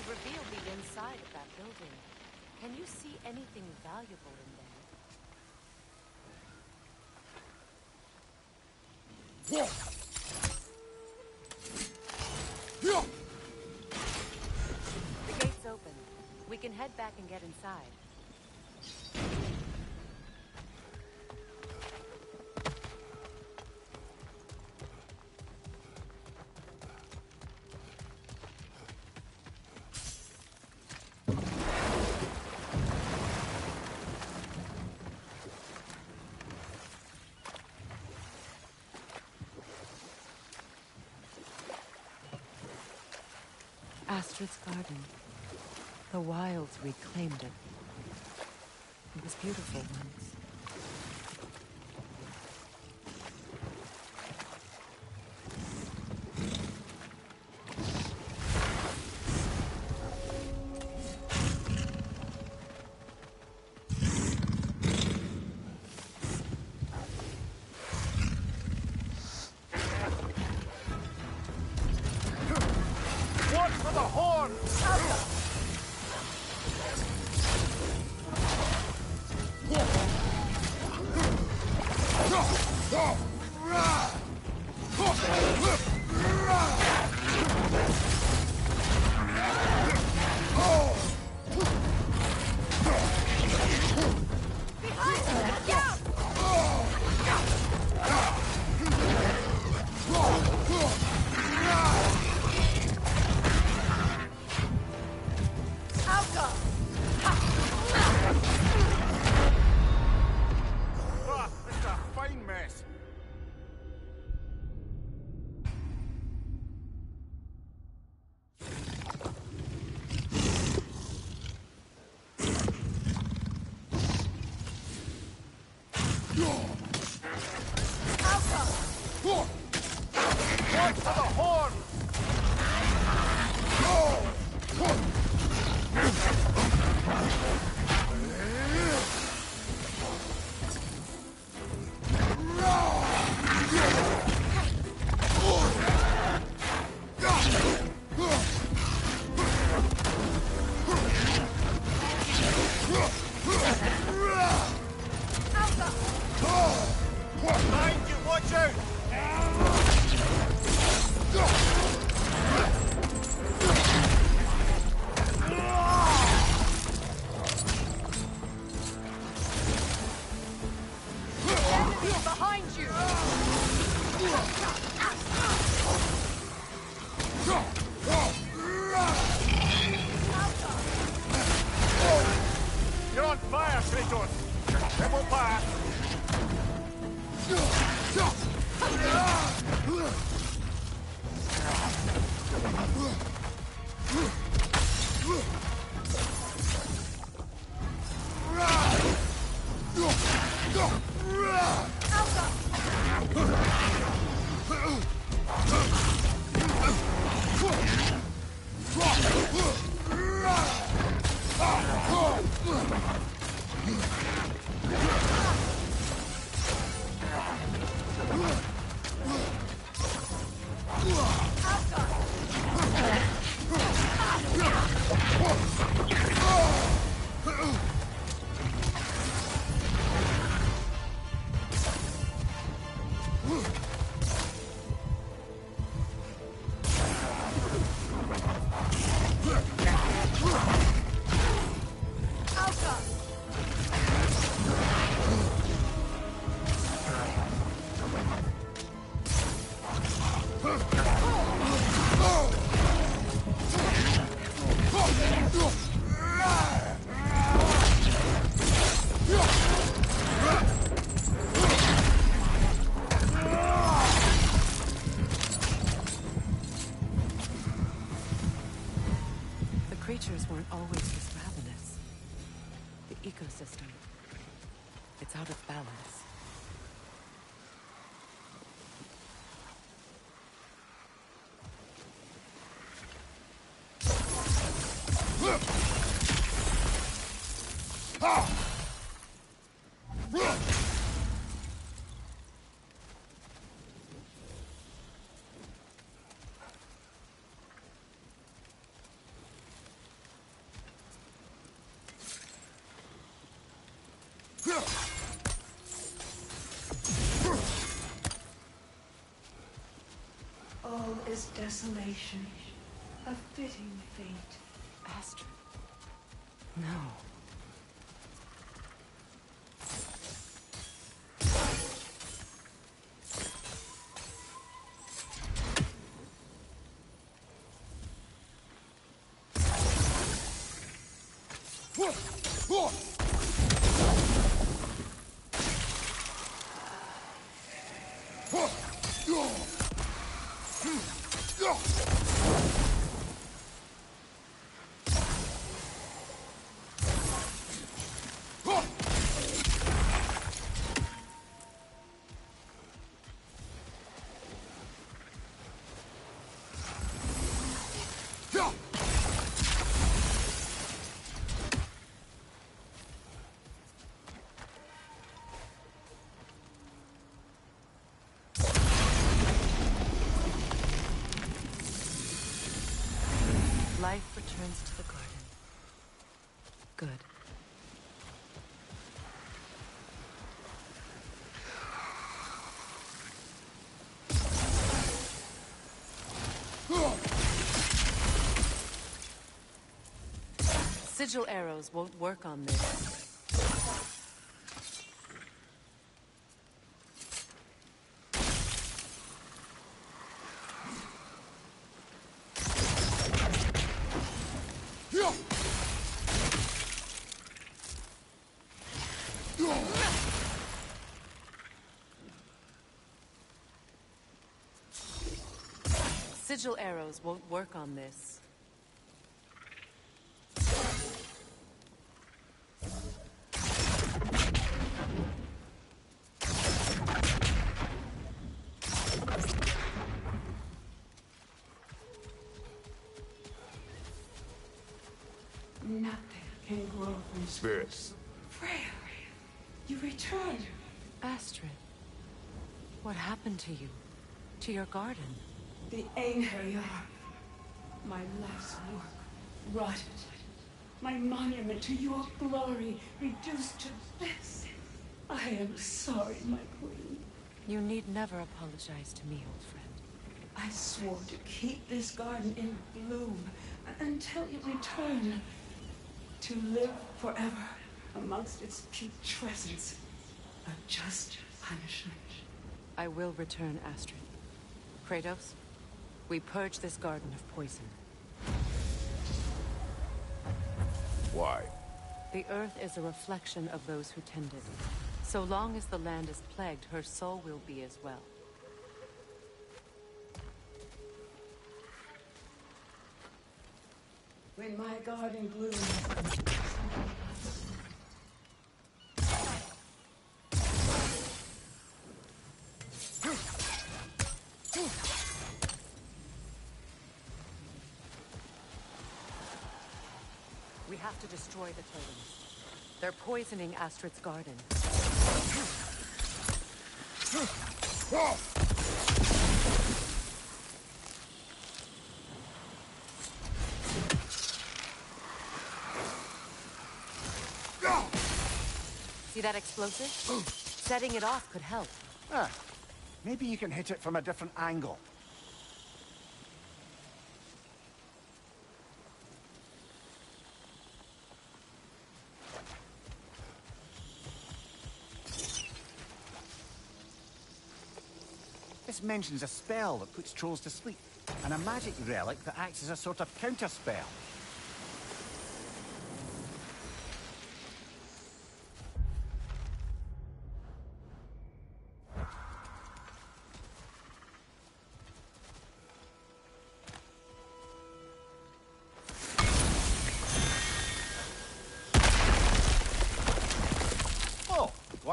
revealed the inside of that building. Can you see anything valuable in there? The gate's open. We can head back and get inside. Astrid's garden. The wilds reclaimed it. It was beautiful once. creatures weren't always this ravenous. The ecosystem, it's out of balance. All is desolation, a fitting fate. Astrid. No. Life returns to the garden. Good. Sigil arrows won't work on this. Sigil arrows won't work on this. Nothing can grow from Spirits. Freya, you returned. Astrid, what happened to you? To your garden? The Einherjar. My life's work rotted. My monument to your glory reduced to this. I am sorry, my queen. You need never apologize to me, old friend. I swore to keep this garden in bloom until you return. To live forever amongst its putrescence. A just punishment. I will return, Astrid. Kratos, we purge this garden of poison. Why? The earth is a reflection of those who tend it. So long as the land is plagued, her soul will be as well. When my garden blooms. We have to destroy the totems. They're poisoning Astrid's garden. See that explosive? Setting it off could help. Ah, maybe you can hit it from a different angle. This mentions a spell that puts trolls to sleep, and a magic relic that acts as a sort of counter-spell.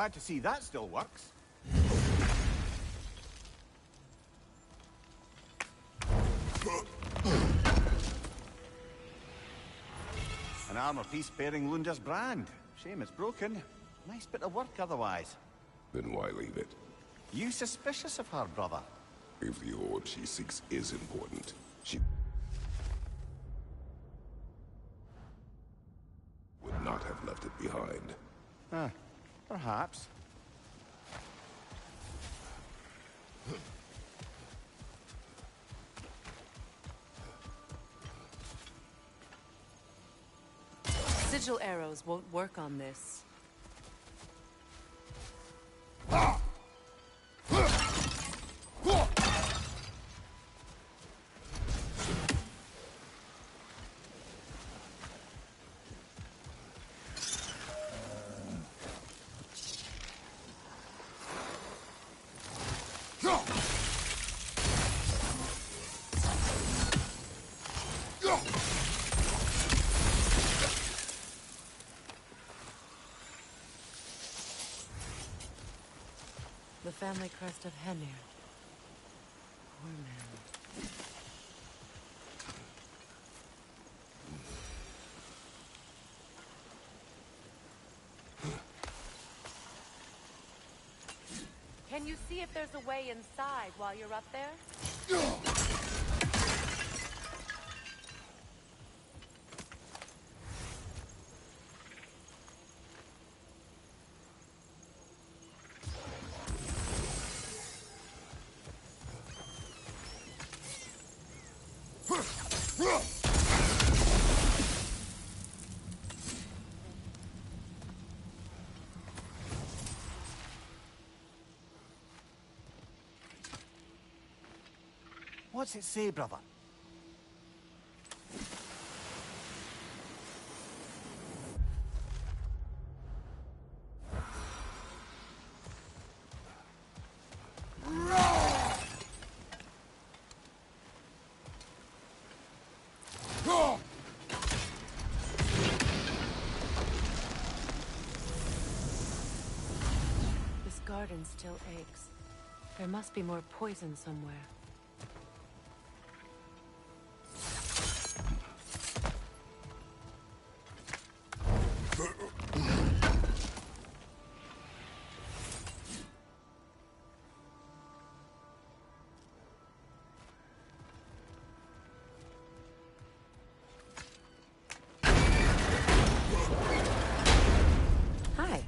glad to see that still works. An armor piece bearing Lunda's brand. Shame it's broken. Nice bit of work otherwise. Then why leave it? You suspicious of her, brother? If the orb she seeks is important, she would not have left it behind. Perhaps. Sigil arrows won't work on this. The family crest of Henir. Poor man. Can you see if there's a way inside while you're up there? What's it say, brother? This garden still aches. There must be more poison somewhere. Hi.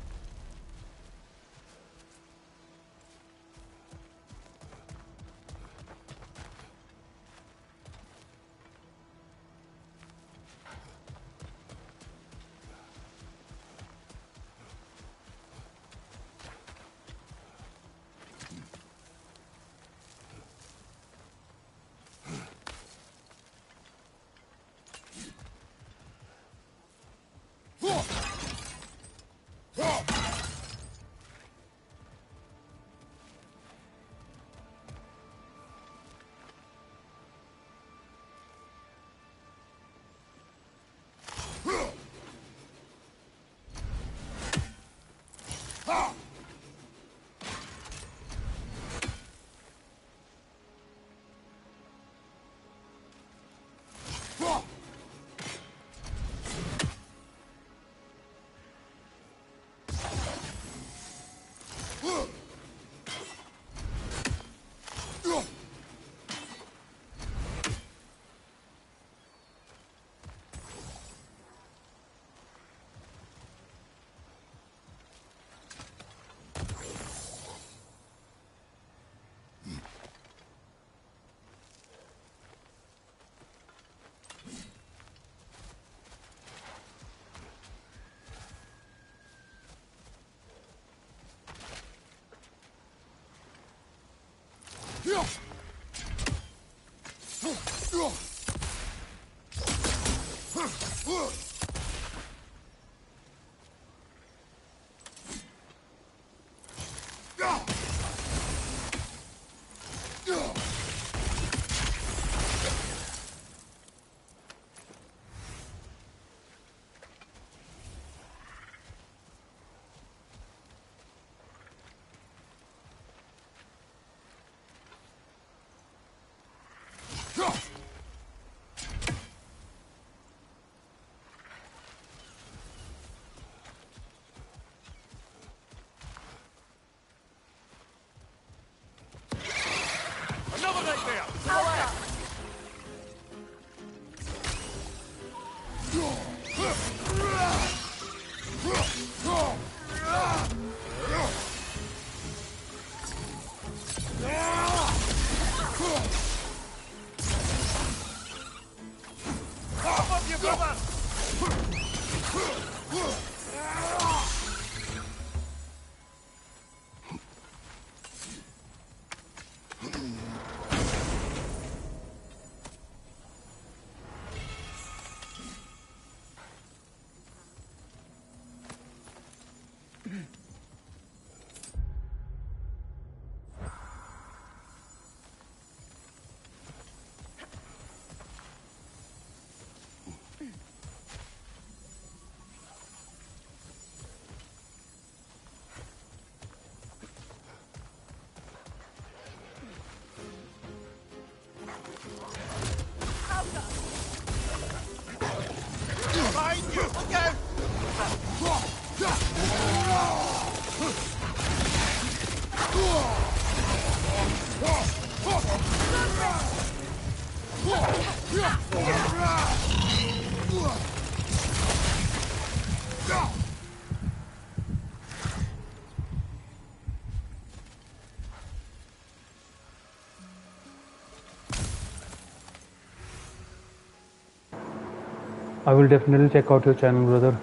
I will definitely check out your channel, brother.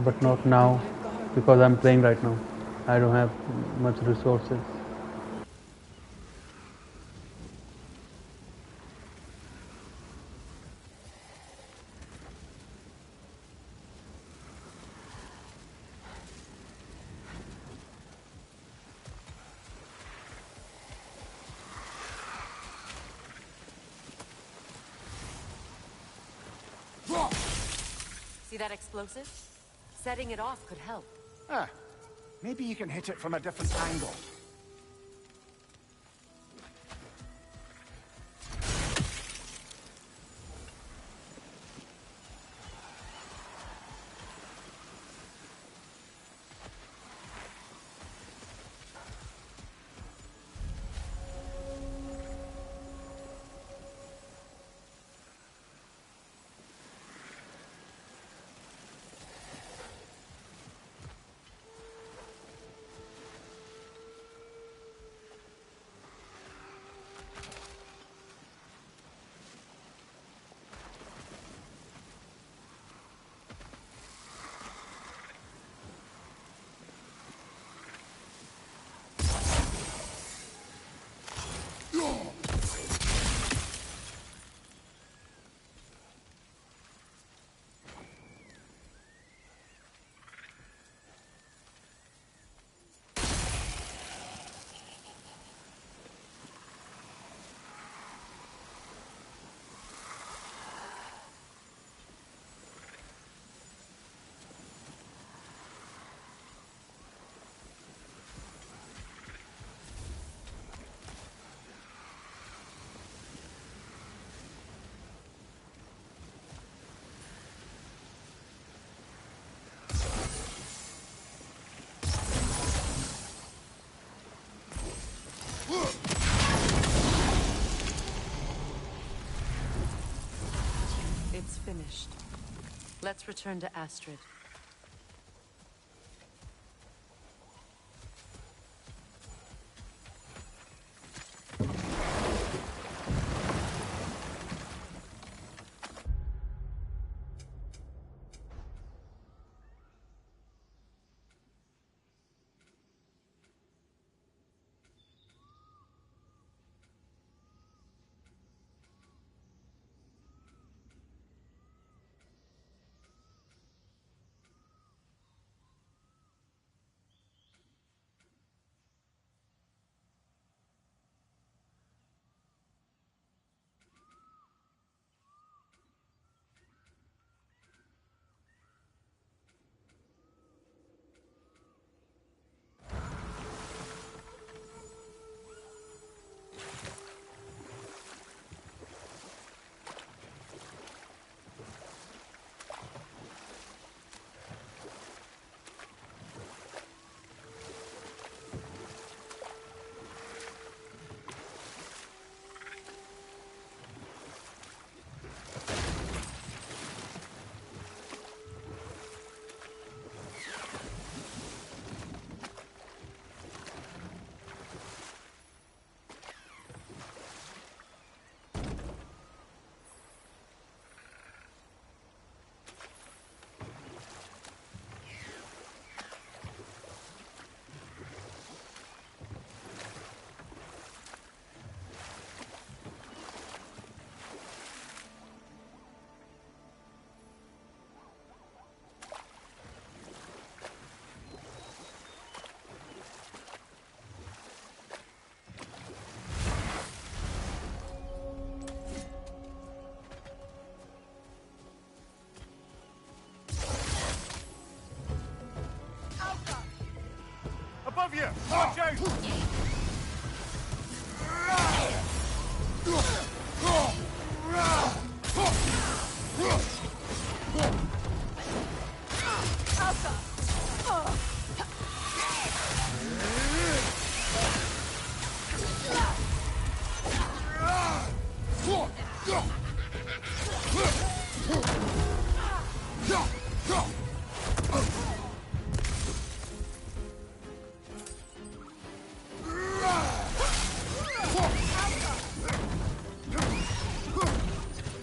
But not now, because I'm playing right now. I don't have much resources. See that explosive? Setting it off could help. Ah, maybe you can hit it from a different angle. It's finished. Let's return to Astrid.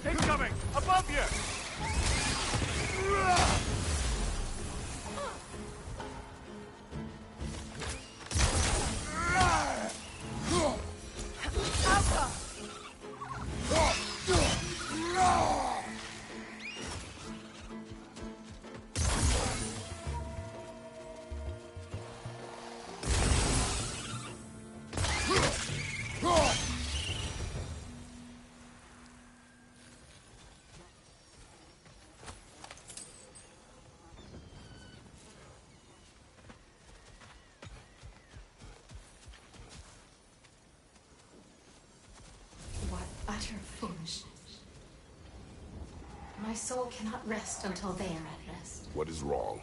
Incoming! Above you! What utter foolishness. My soul cannot rest until they are at rest. What is wrong?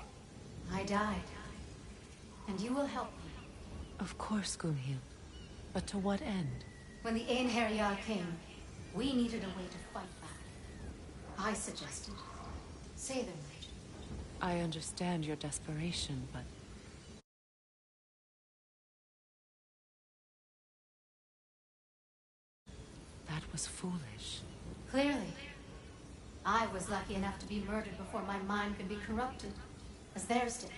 I died. And you will help me. Of course, Gunhild. But to what end? When the Einherjar came, we needed a way to fight back. I suggested say their magic. I understand your desperation, but... that was foolish. Clearly. I was lucky enough to be murdered before my mind could be corrupted, as theirs did.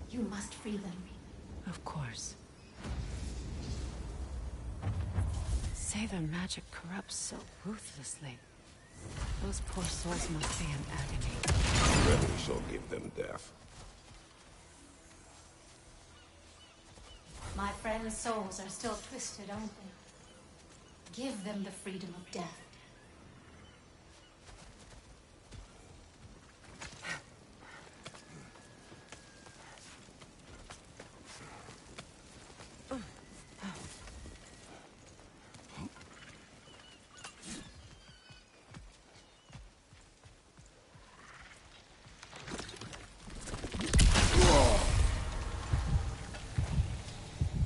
You must free them. Of course. Say their magic corrupts so ruthlessly. Those poor souls must be in agony. Ready shall give them death. My friends' souls are still twisted, aren't they? Give them the freedom of death.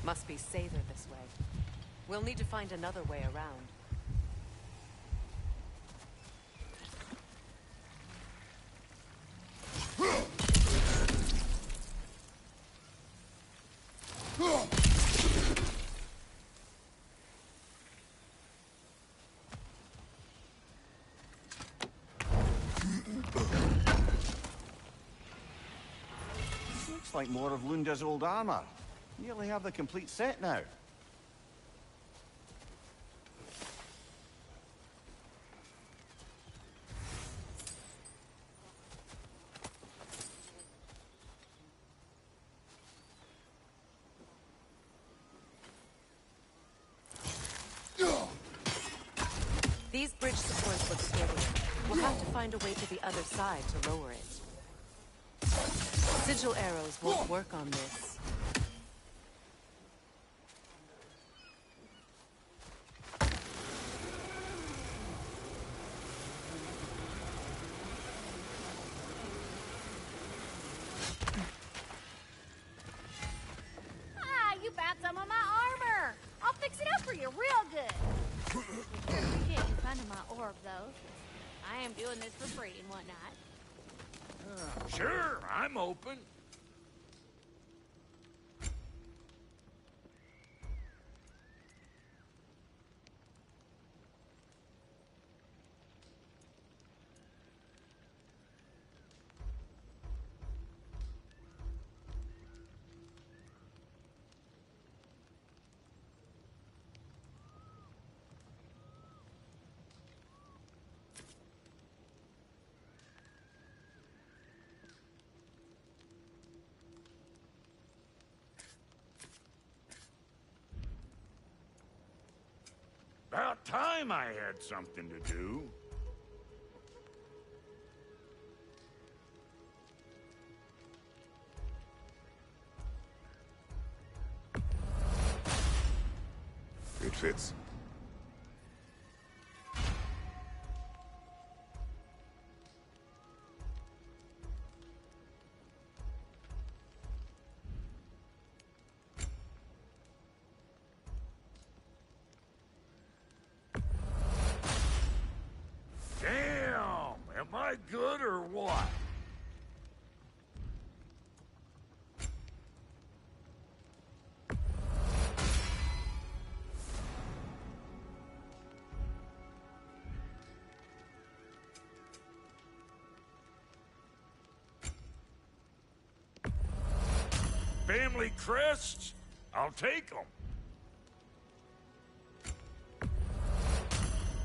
Must be Sather this way. We'll need to find another way around. Looks like more of Lunda's old armor. Nearly have the complete set now. These bridge supports look stable. We'll have to find a way to the other side to lower it. Sigil arrows won't work on this. Ah, you found some of my armor. I'll fix it up for you real good. Sure appreciate you finding my orb, though. I am doing this for free and whatnot. Sure, I'm open. About time I had something to do. It fits. I good or what? Family crests? I'll take them.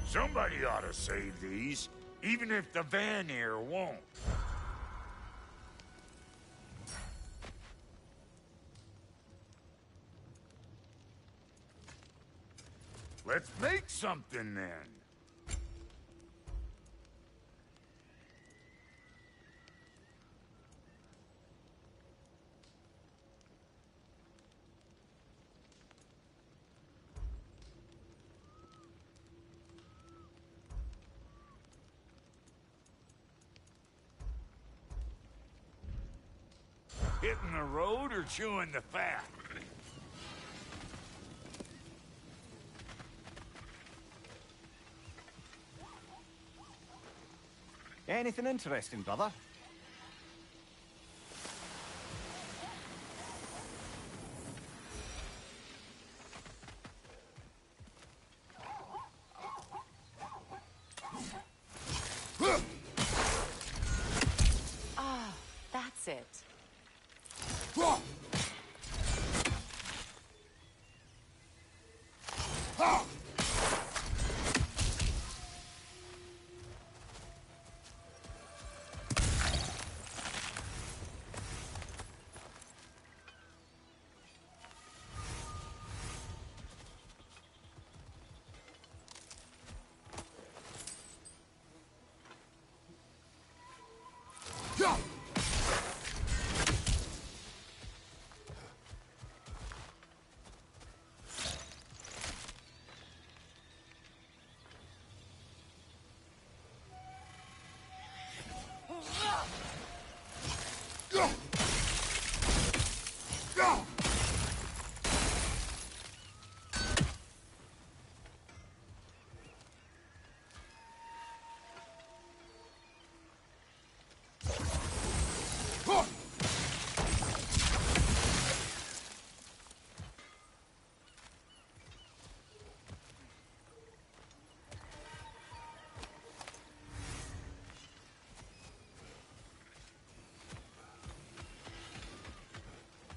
Somebody ought to save these, even if the Vanir won't. Let's make something then. Hitting the road or chewing the fat? Anything interesting, brother? Ah, that's it.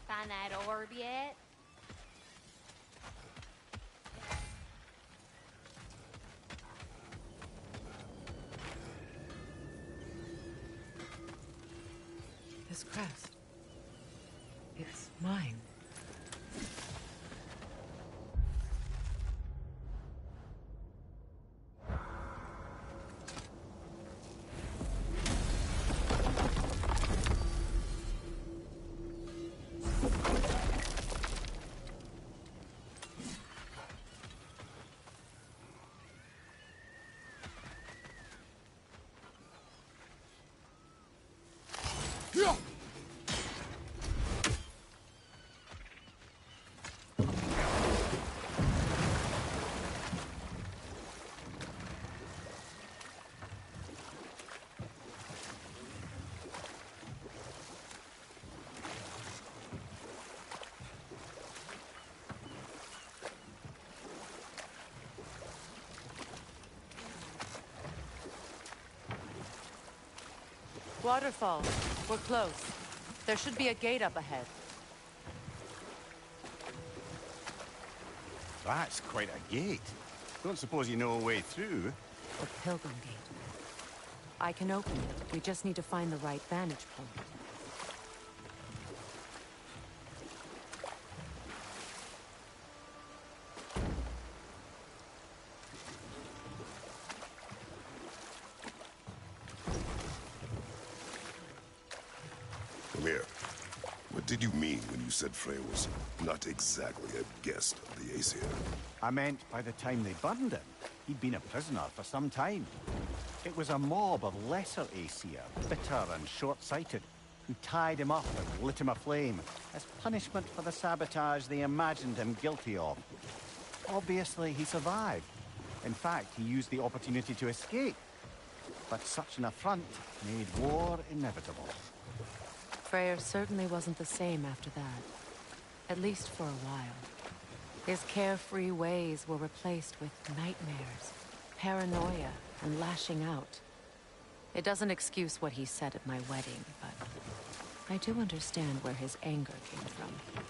Find that orb yet? This crest. It's mine. Waterfall. We're close. There should be a gate up ahead. That's quite a gate. Don't suppose you know a way through? The Pilgrim Gate. I can open it. We just need to find the right vantage point. Come here. What did you mean when you said Frey was not exactly a guest of the Aesir? I meant by the time they burned him, he'd been a prisoner for some time. It was a mob of lesser Aesir, bitter and short-sighted, who tied him up and lit him aflame as punishment for the sabotage they imagined him guilty of. Obviously, he survived. In fact, he used the opportunity to escape. But such an affront made war inevitable. Freyr certainly wasn't the same after that. At least for a while. His carefree ways were replaced with nightmares, paranoia, and lashing out. It doesn't excuse what he said at my wedding, but I do understand where his anger came from.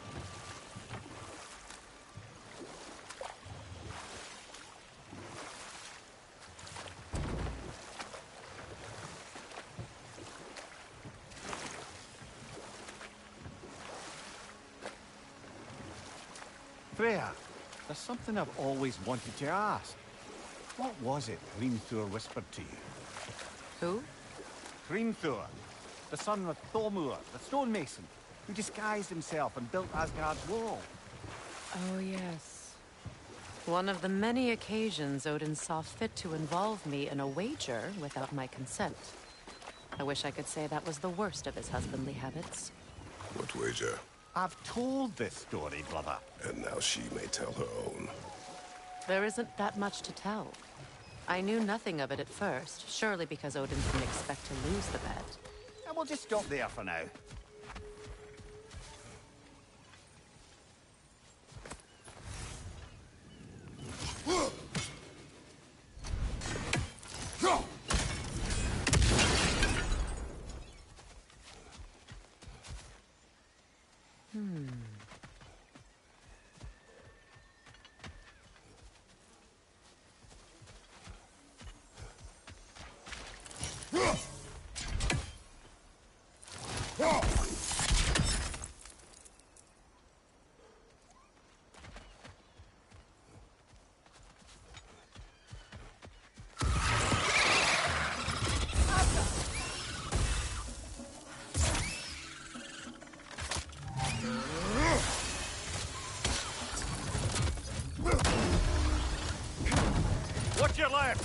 Freya, there's something I've always wanted to ask. What was it Hrimthur whispered to you? Who? Hrimthur, the son of Thormur, the stonemason, who disguised himself and built Asgard's wall. Oh, yes. One of the many occasions Odin saw fit to involve me in a wager without my consent. I wish I could say that was the worst of his husbandly habits. What wager? I've told this story, brother. And now she may tell her own. There isn't that much to tell. I knew nothing of it at first, surely because Odin didn't expect to lose the bet. And we'll just stop there for now. Watch your left!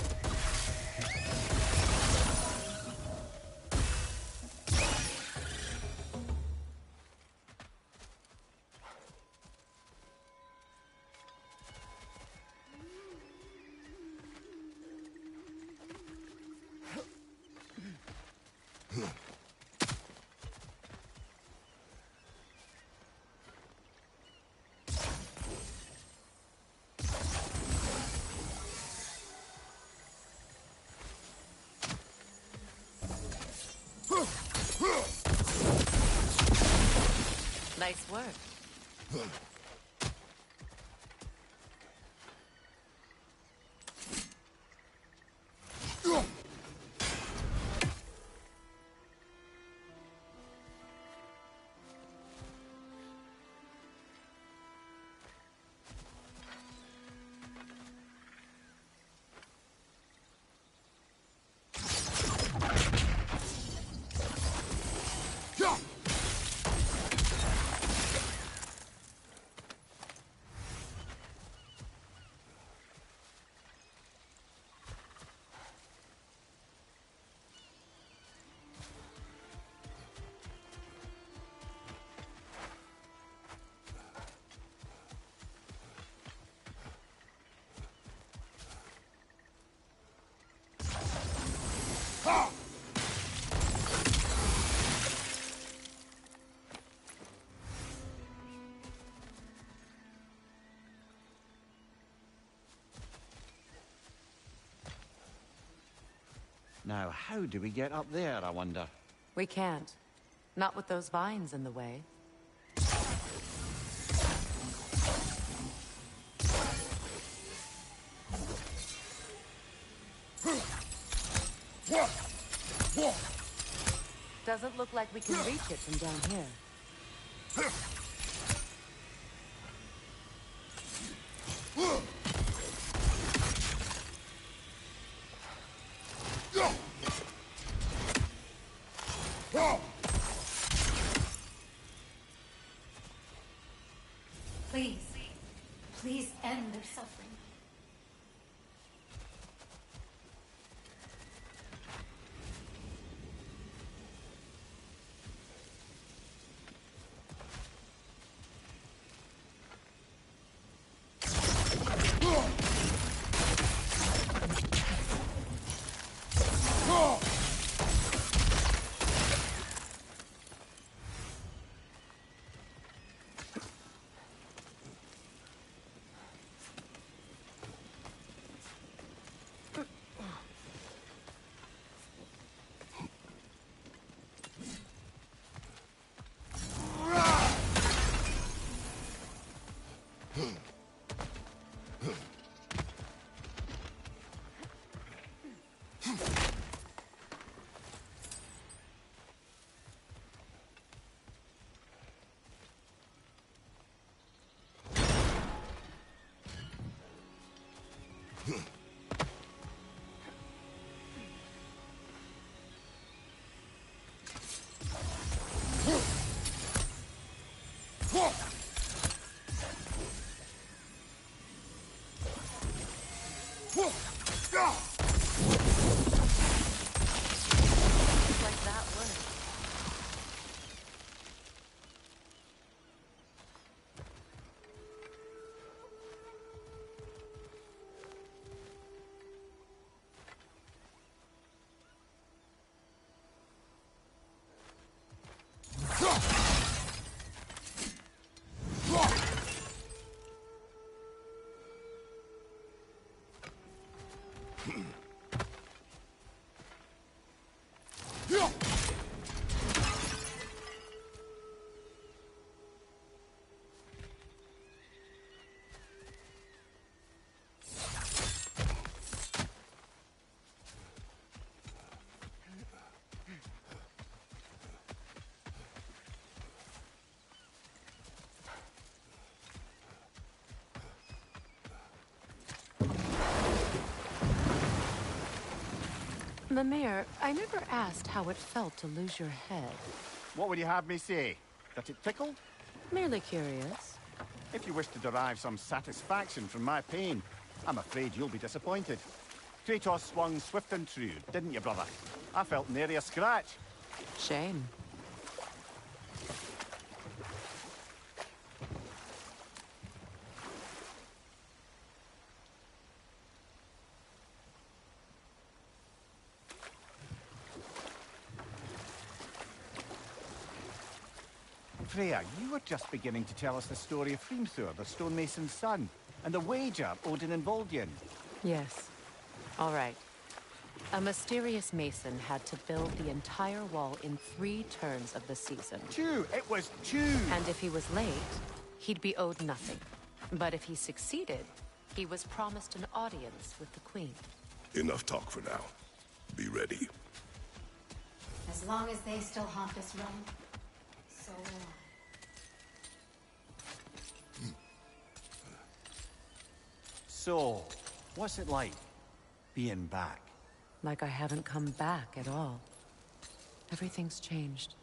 Nice work. Now, how do we get up there, I wonder? We can't. Not with those vines in the way. Doesn't look like we can reach it from down here. Please, please end their suffering. Like that worked. The mayor, I never asked how it felt to lose your head. What would you have me say? That it tickled? Merely curious. If you wish to derive some satisfaction from my pain, I'm afraid you'll be disappointed. Kratos swung swift and true, didn't you, brother? I felt nary a scratch. Shame. Freya, you were just beginning to tell us the story of Hrimthur, the stonemason's son, and the wager Odin involved you in. Yes. All right. A mysterious mason had to build the entire wall in 3 turns of the season. 2! It was 2! And if he was late, he'd be owed nothing. But if he succeeded, he was promised an audience with the queen. Enough talk for now. Be ready. As long as they still haunt this realm, so will I. So, what's it like, being back? Like I haven't come back at all. Everything's changed.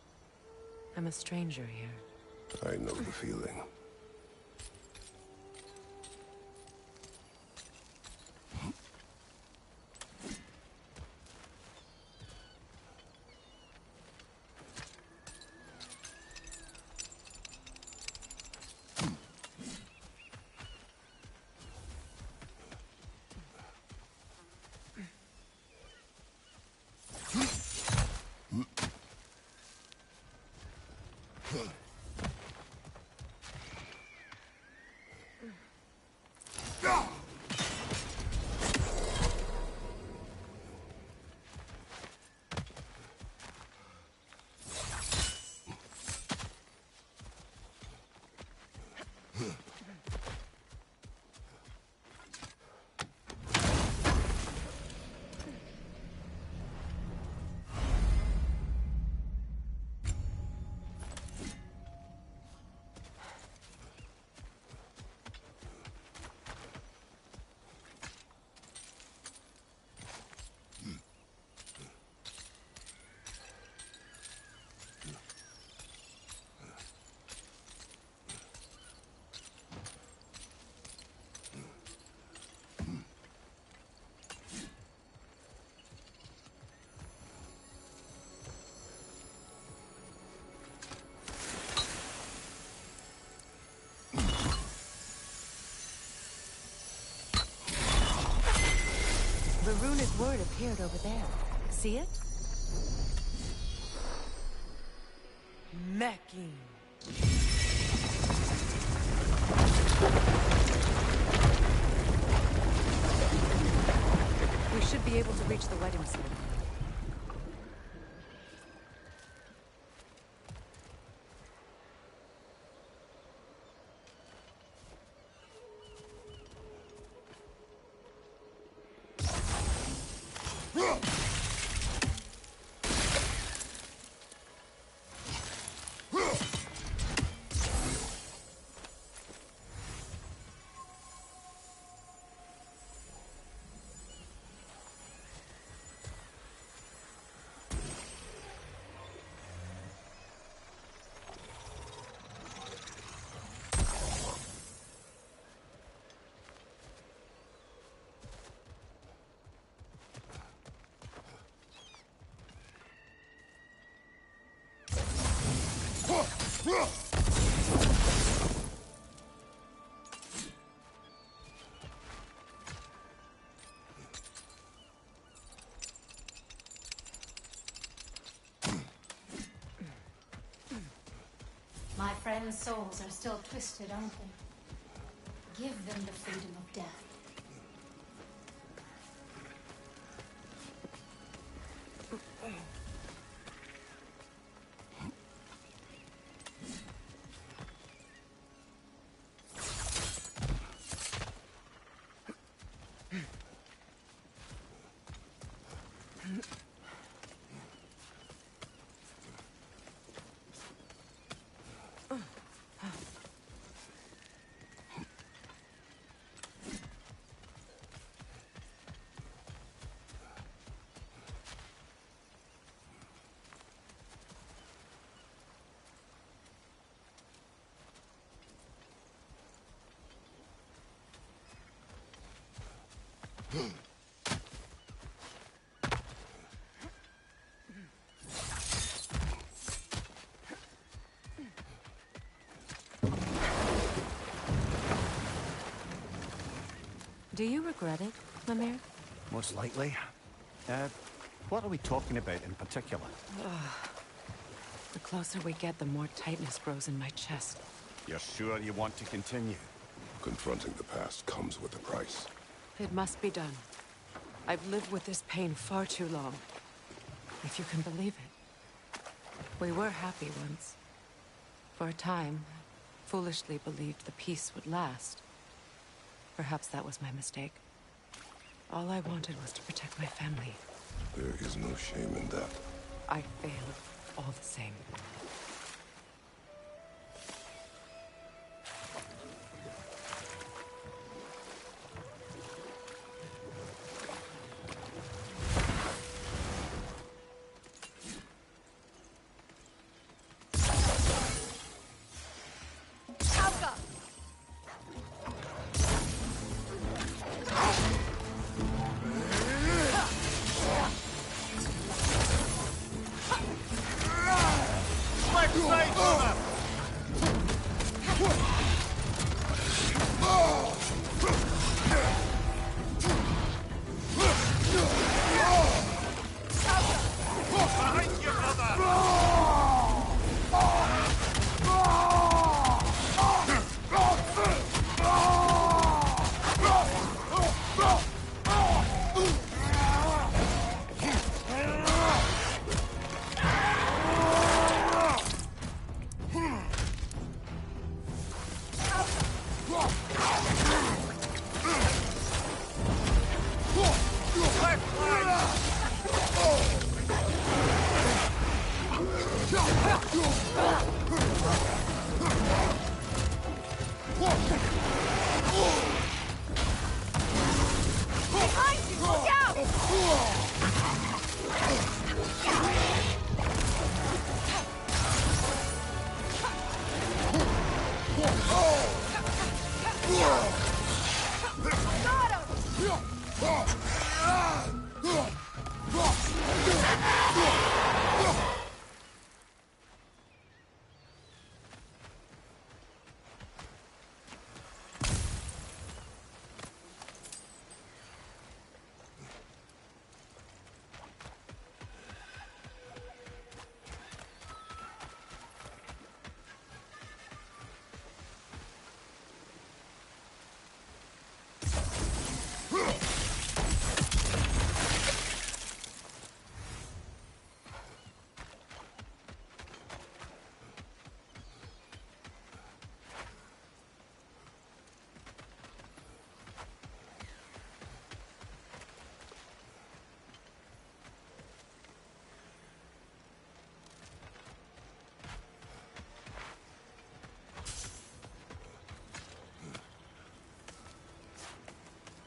I'm a stranger here. I know the feeling. The runic word appeared over there. See it? Mecking. We should be able to reach the wedding ceremony. friends' souls are still twisted, aren't they? Give them the freedom of death. Do you regret it, Mimir? Most likely. What are we talking about in particular? The closer we get, the more tightness grows in my chest. You're sure you want to continue? Confronting the past comes with a price. It must be done. I've lived with this pain far too long. If you can believe it. We were happy once. For a time, foolishly believed the peace would last. Perhaps that was my mistake. All I wanted was to protect my family. There is no shame in that. I failed, all the same.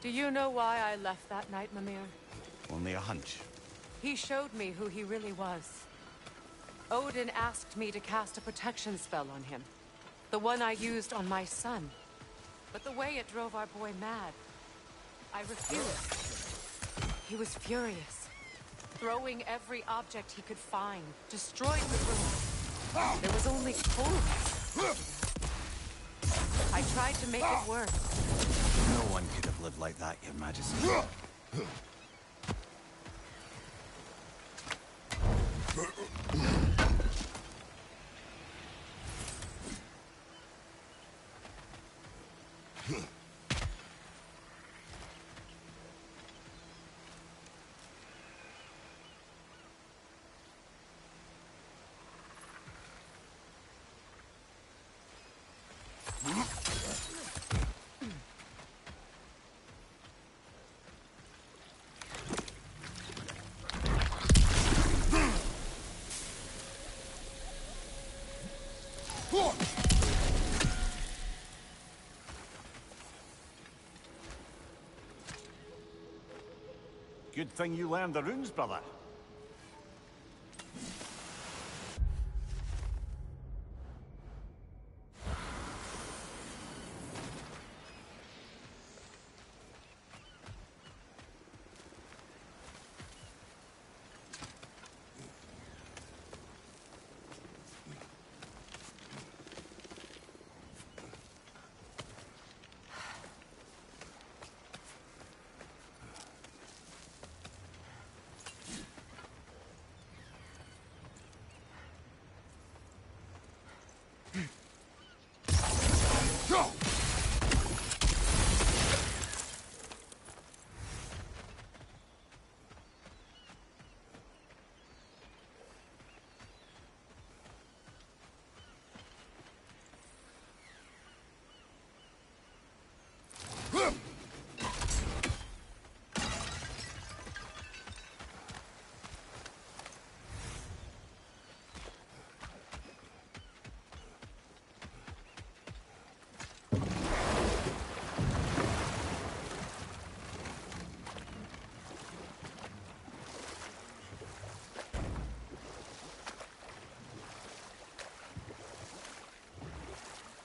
Do you know why I left that night, Mimir? Only a hunch. He showed me who he really was. Odin asked me to cast a protection spell on him. The one I used on my son. But the way it drove our boy mad, I refused. He was furious, throwing every object he could find, destroying the room. There was only coldness. I tried to make it work. No one could have lived like that, Your Majesty. Good thing you learned the runes, brother.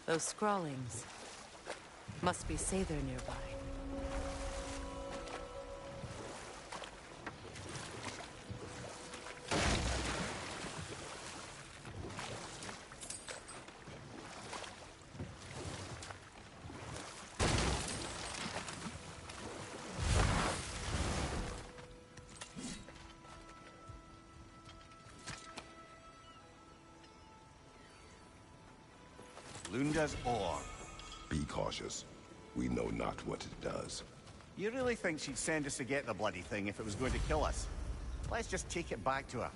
Those scrawlings must be Sather nearby. Lunda's ore. Be cautious. We know not what it does. You really think she'd send us to get the bloody thing if it was going to kill us? Let's just take it back to her.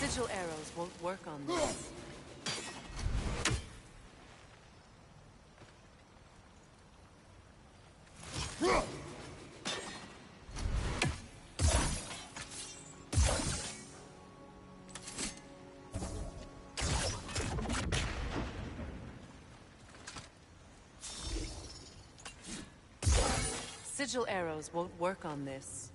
Sigil arrows won't work on this. Sigil arrows won't work on this.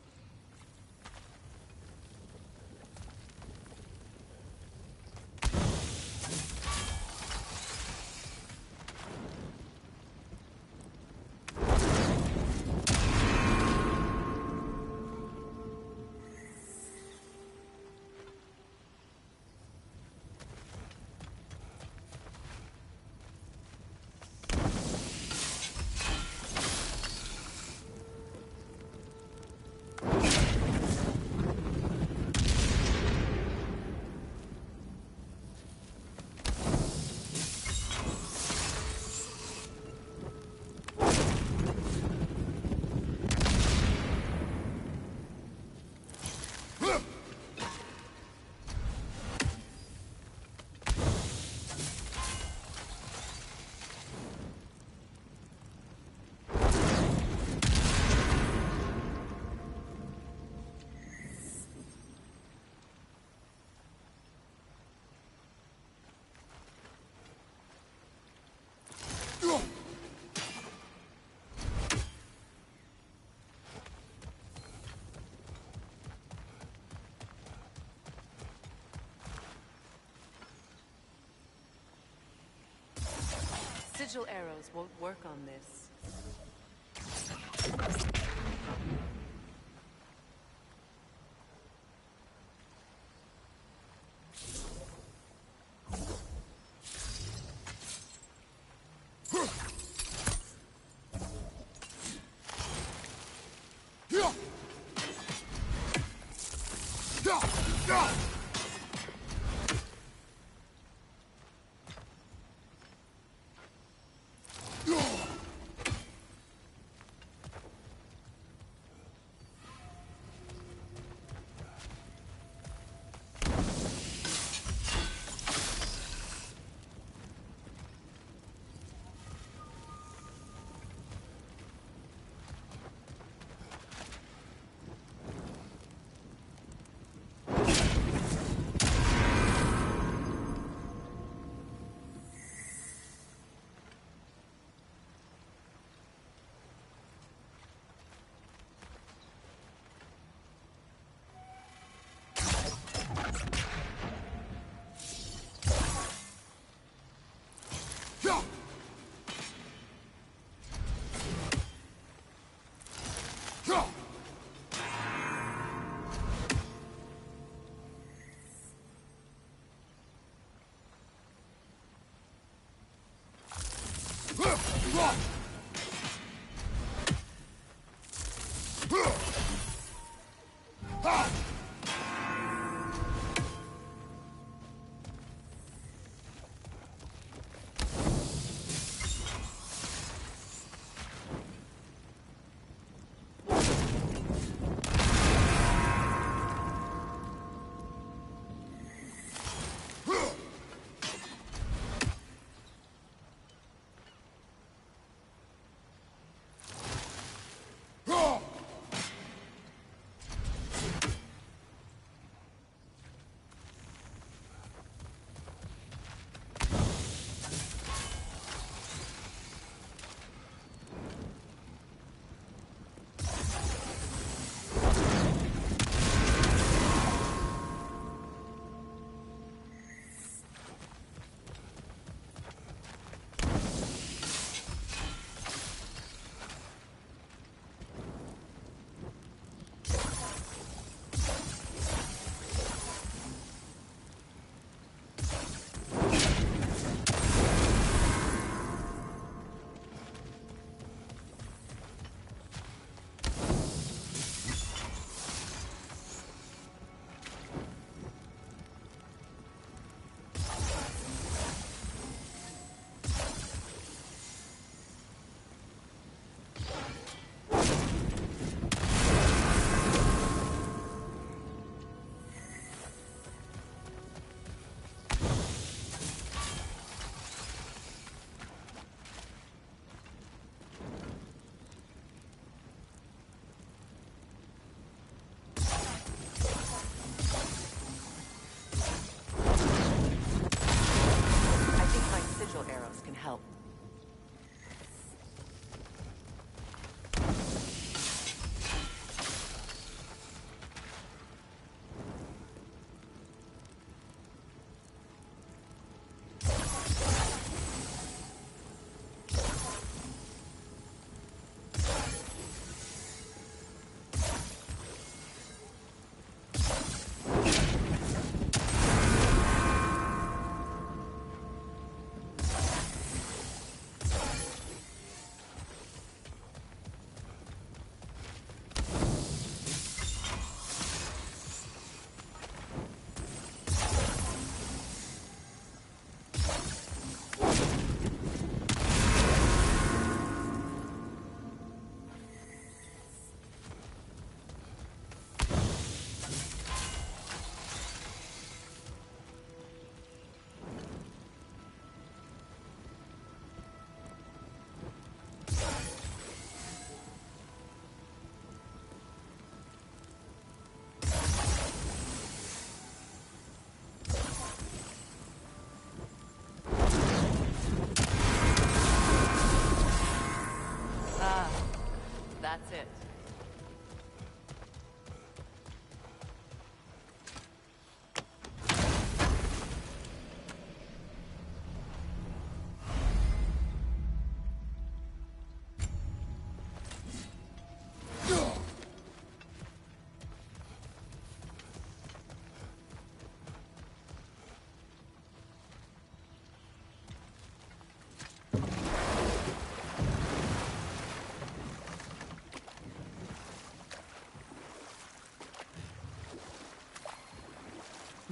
Sigil arrows won't work on this.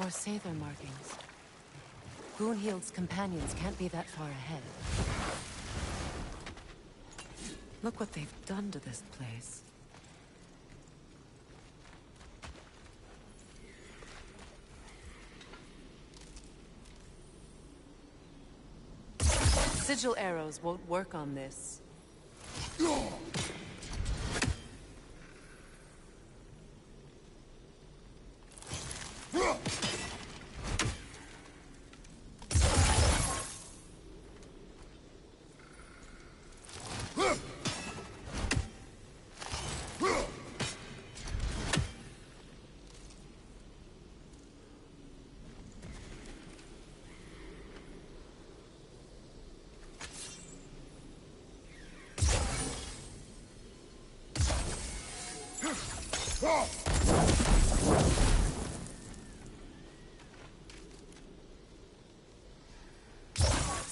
More Sather markings. Gunhild's companions can't be that far ahead. Look what they've done to this place. Sigil arrows won't work on this.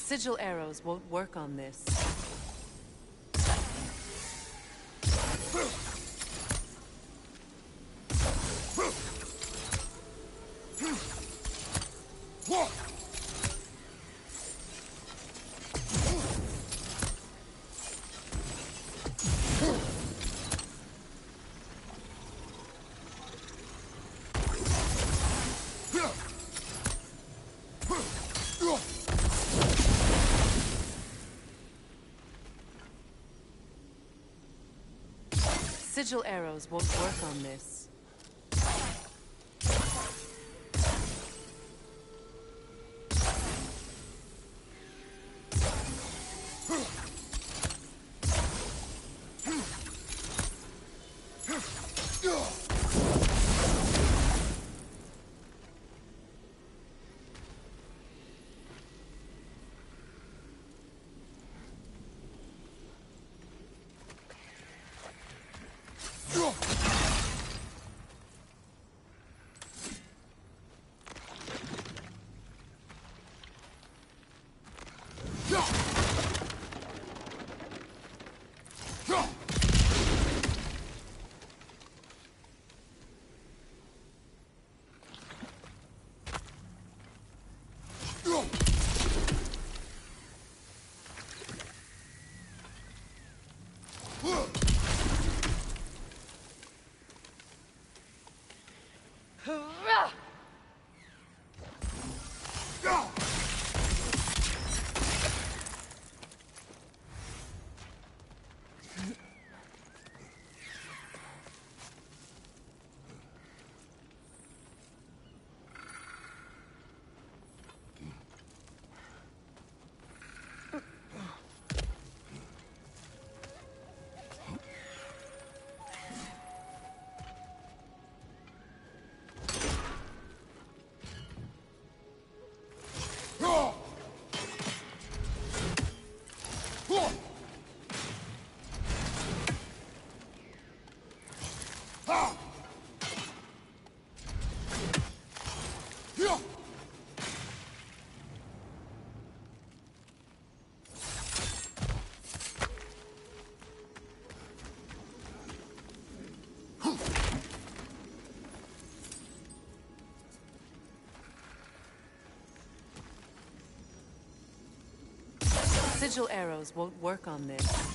Sigil arrows won't work on this. Sigil arrows won't work on this. Sigil arrows won't work on this.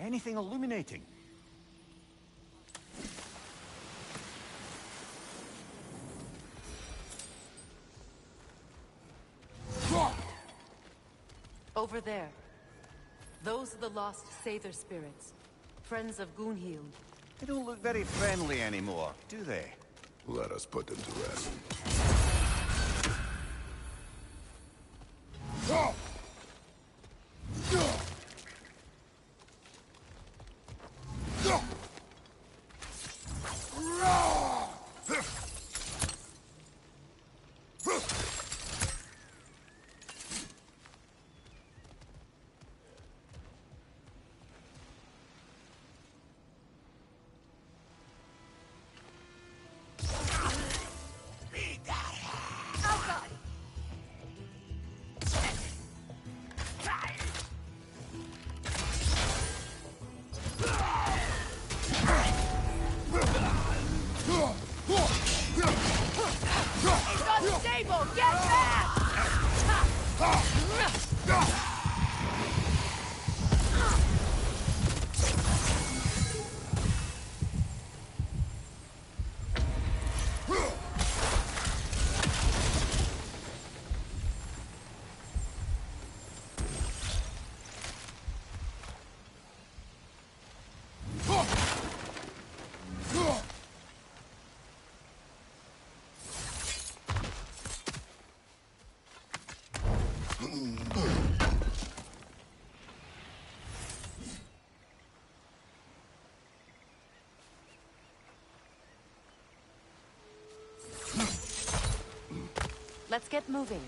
Anything illuminating? Over there. Those are the lost Sather spirits. Friends of Gunhild. They don't look very friendly anymore, do they? Let us put them to rest. Let's get moving.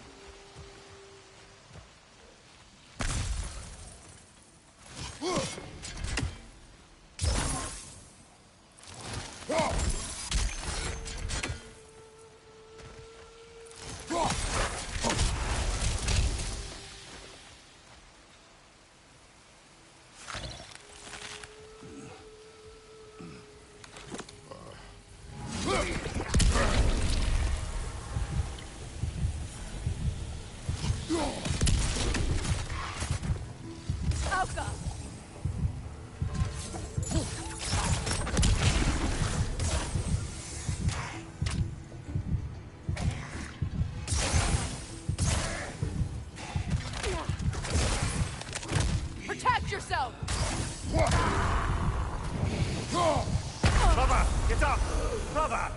Protect yourself! Brother, get up! Brother!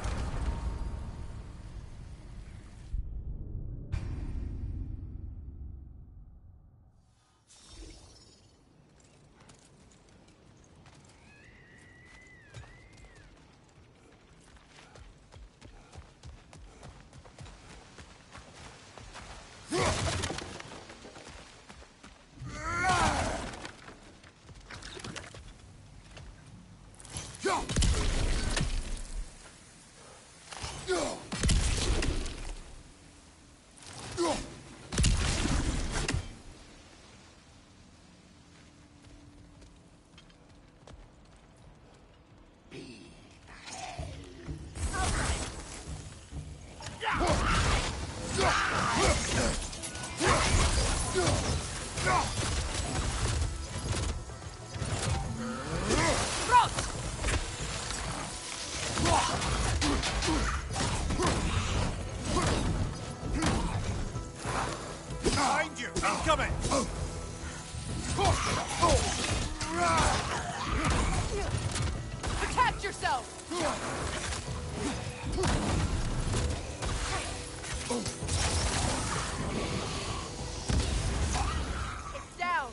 Behind you! Incoming! Protect yourself! It's down!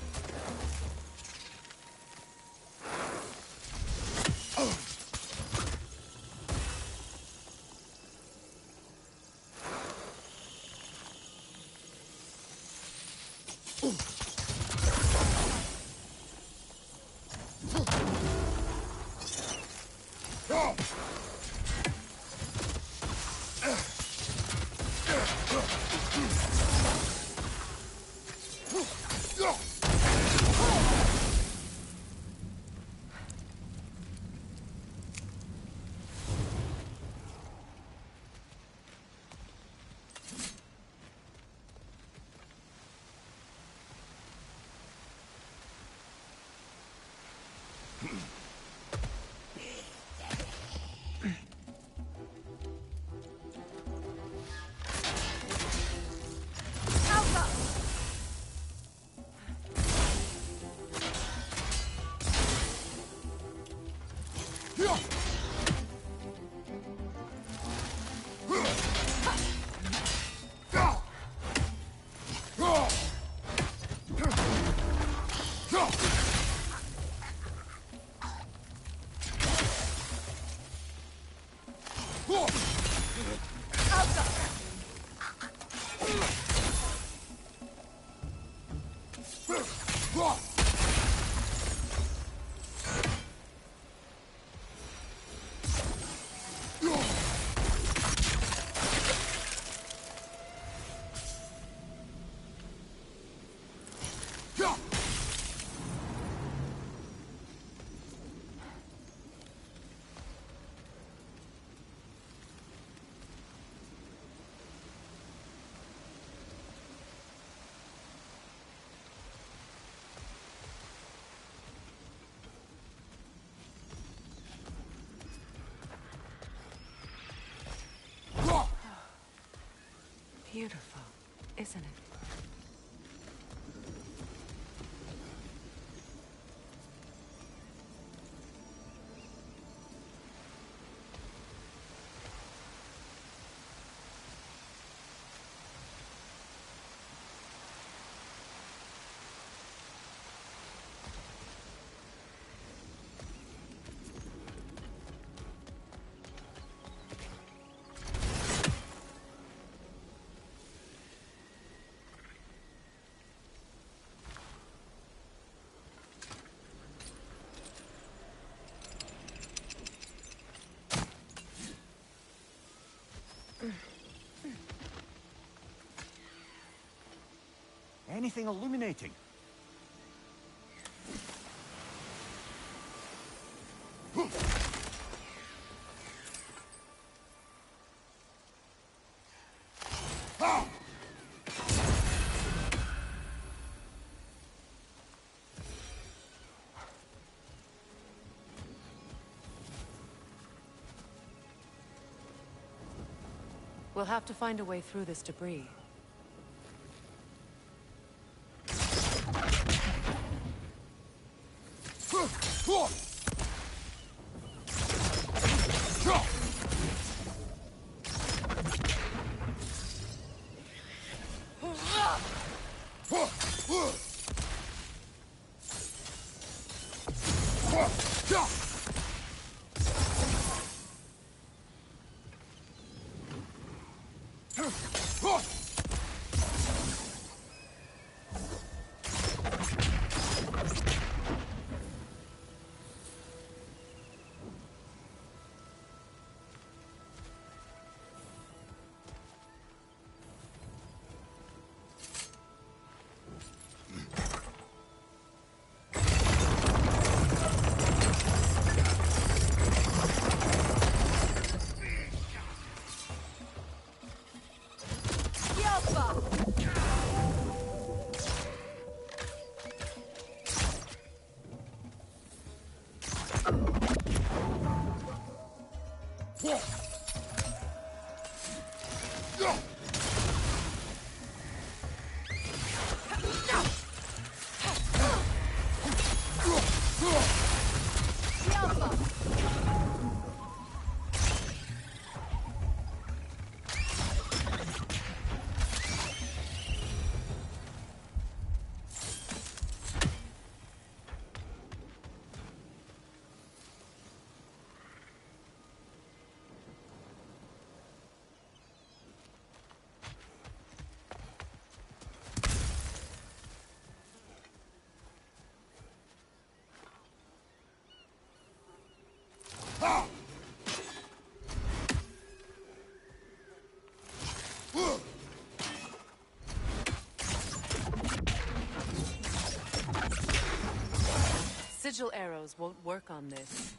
Beautiful, isn't it? anything illuminating? We'll have to find a way through this debris. Sigil arrows won't work on this.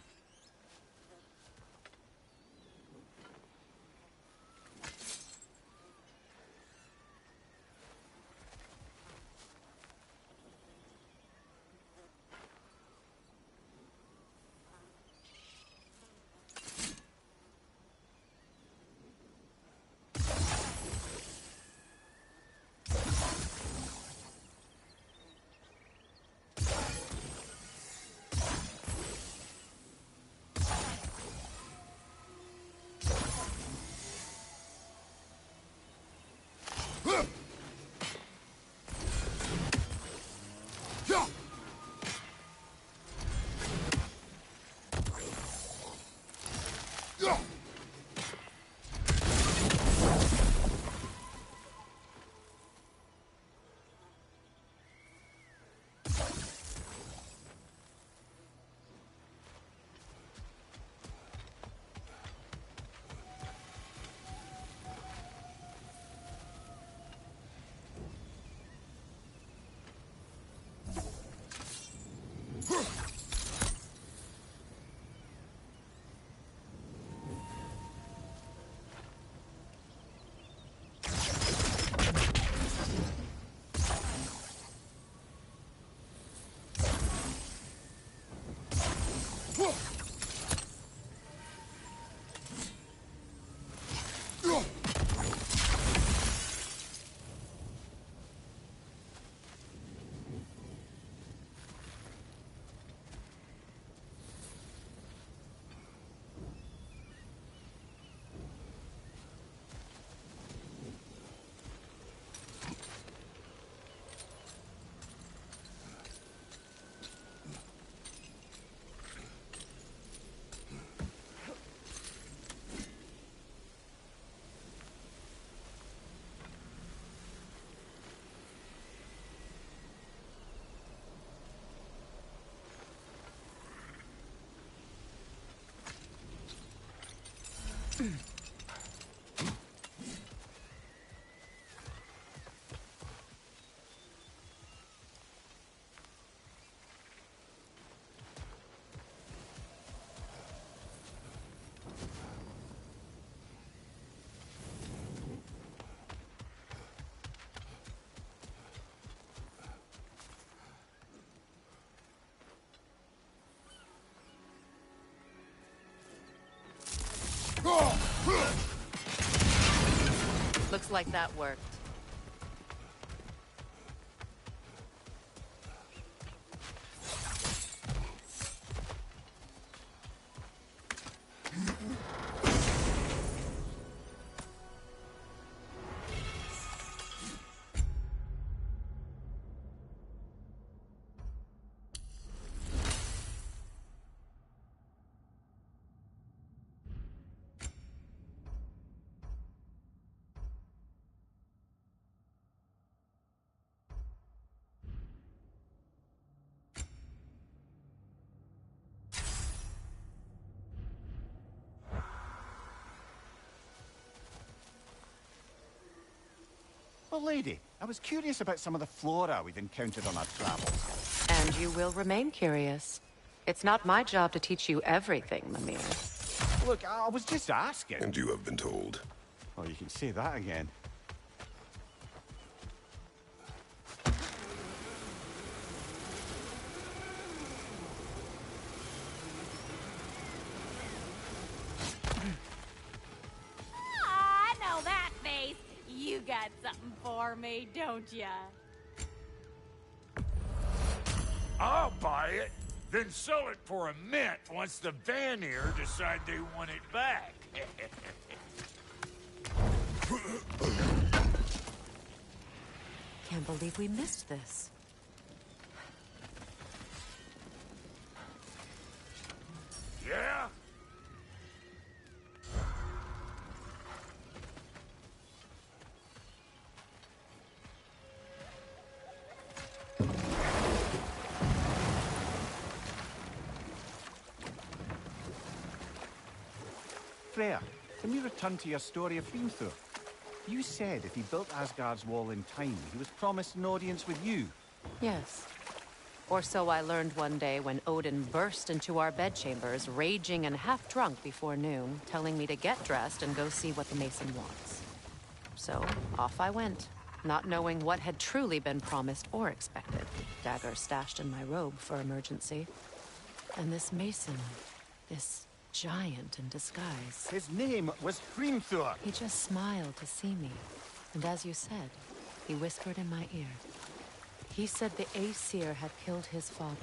like that worked. Well, lady, I was curious about some of the flora we've encountered on our travels. And you will remain curious. It's not my job to teach you everything, Mimir. Look, I was just asking. And you have been told. Oh, you can say that again. I know that face. You got something for me, don't ya? I'll buy it, then sell it for a mint once the Vanir decide they want it back. Can't believe we missed this. Yeah? Freya, can we return to your story of Hrimthur? You said if he built Asgard's wall in time, he was promised an audience with you. Yes. Or so I learned one day when Odin burst into our bedchambers, raging and half drunk before noon, telling me to get dressed and go see what the Mason wants. So, off I went, not knowing what had truly been promised or expected. Dagger stashed in my robe for emergency. And this Mason, this giant in disguise. His name was Hrimthur. He just smiled to see me. And as you said, he whispered in my ear. He said the Aesir had killed his father,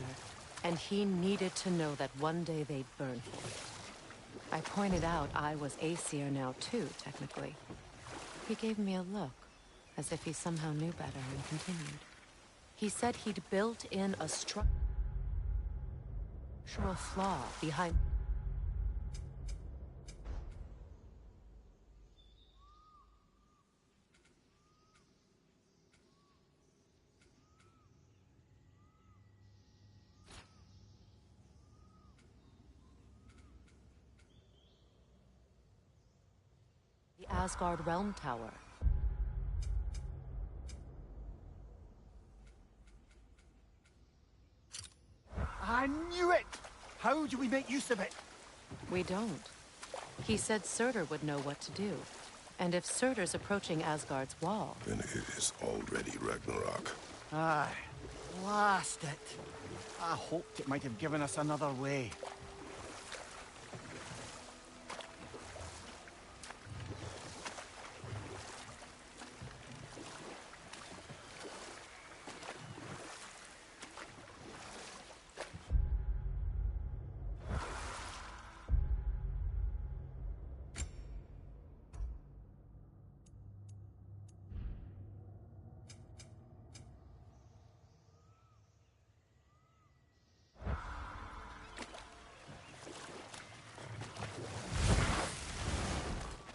and he needed to know that one day they'd burn for it. I pointed out I was Aesir now too, technically. He gave me a look, as if he somehow knew better, and continued. He said he'd built in a structural flaw behind... the Asgard Realm Tower. I knew it! How do we make use of it? We don't. He said Surtur would know what to do. And if Surtur's approaching Asgard's wall... Then it is already Ragnarok. Aye. Blast it. I hoped it might have given us another way.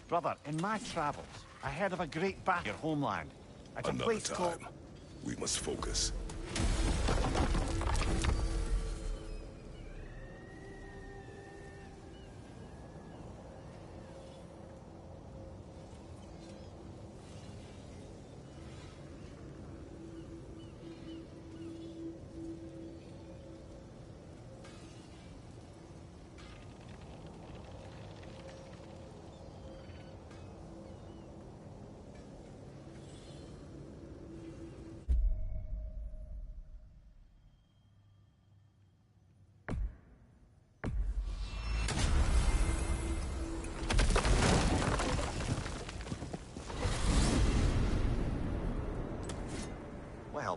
Brother, in my travels, I heard of a great battle in your homeland. At a Another place time. called... We must focus.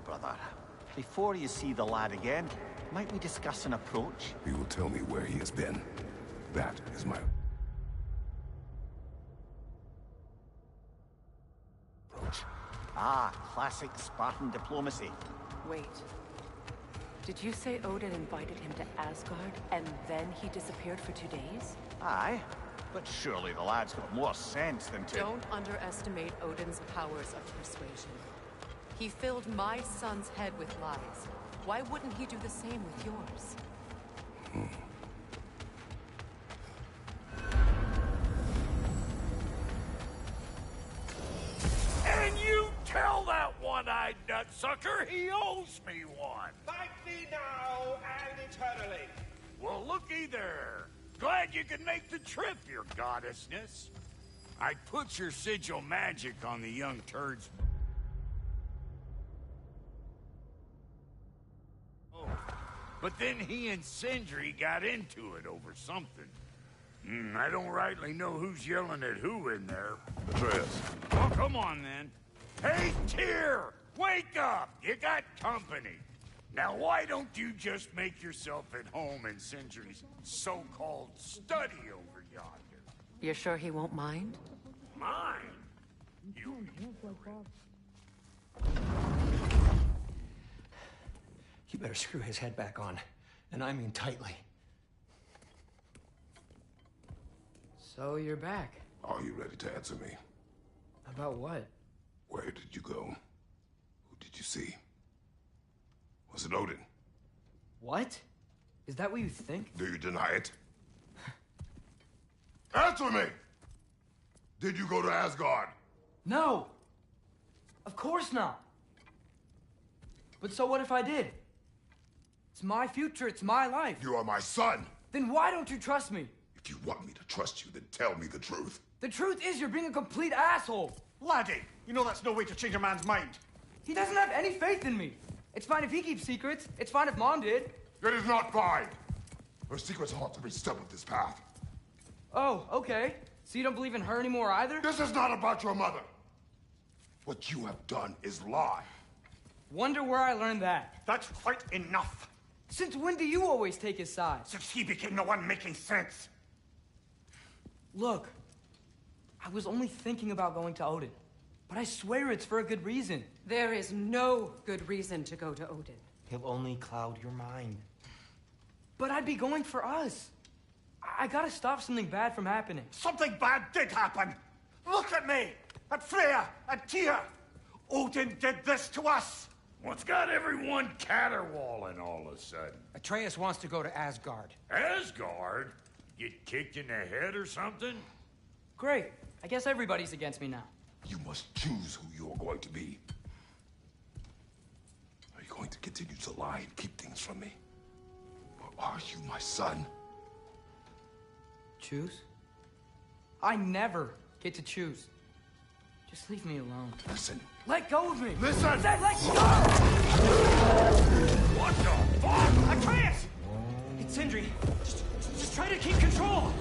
Well, brother, before you see the lad again, might we discuss an approach? He will tell me where he has been. That is my approach. Ah, classic Spartan diplomacy. Wait. Did you say Odin invited him to Asgard, and then he disappeared for 2 days? Aye, but surely the lad's got more sense than to... Don't underestimate Odin's powers of persuasion. He filled my son's head with lies. Why wouldn't he do the same with yours? And you tell that one-eyed nutsucker he owes me one. Fight me now and eternally. Well, looky there. Glad you can make the trip, your goddessness. I put your sigil magic on the young turd's... Oh, but then he and Sindri got into it over something. I don't rightly know who's yelling at who in there. Atreus. Well, come on, then. Hey, Tyr! Wake up! You got company. Now, why don't you just make yourself at home in Sindri's so-called study over yonder? You're sure he won't mind? Mine? You better screw his head back on, and I mean tightly. So you're back. Are you ready to answer me? About what? Where did you go? Who did you see? Was it Odin? What? Is that what you think? Do you deny it? Answer me! Did you go to Asgard? No! Of course not! But so what if I did? It's my future, it's my life. You are my son! Then why don't you trust me? If you want me to trust you, then tell me the truth. The truth is you're being a complete asshole! Laddie, you know that's no way to change a man's mind. He doesn't have any faith in me. It's fine if he keeps secrets. It's fine if Mom did. It is not fine! Her secrets haunt every step of this path. Oh, okay. So you don't believe in her anymore either? This is not about your mother. What you have done is lie. Wonder where I learned that. That's quite enough. Since when do you always take his side? Since he became the one making sense. Look, I was only thinking about going to Odin, but I swear it's for a good reason. There is no good reason to go to Odin. He'll only cloud your mind. But I'd be going for us. I gotta stop something bad from happening. Something bad did happen. Look at me, at Freya, at Tyr. Odin did this to us. What's got everyone caterwauling all of a sudden? Atreus wants to go to Asgard. Asgard? Get kicked in the head or something? Great. I guess everybody's against me now. You must choose who you are going to be. Are you going to continue to lie and keep things from me? Or are you my son? Choose? I never get to choose. Just leave me alone. Listen. Let go of me! Listen! I said let go! What the fuck? Atreus! It's Sindri. Just try to keep control!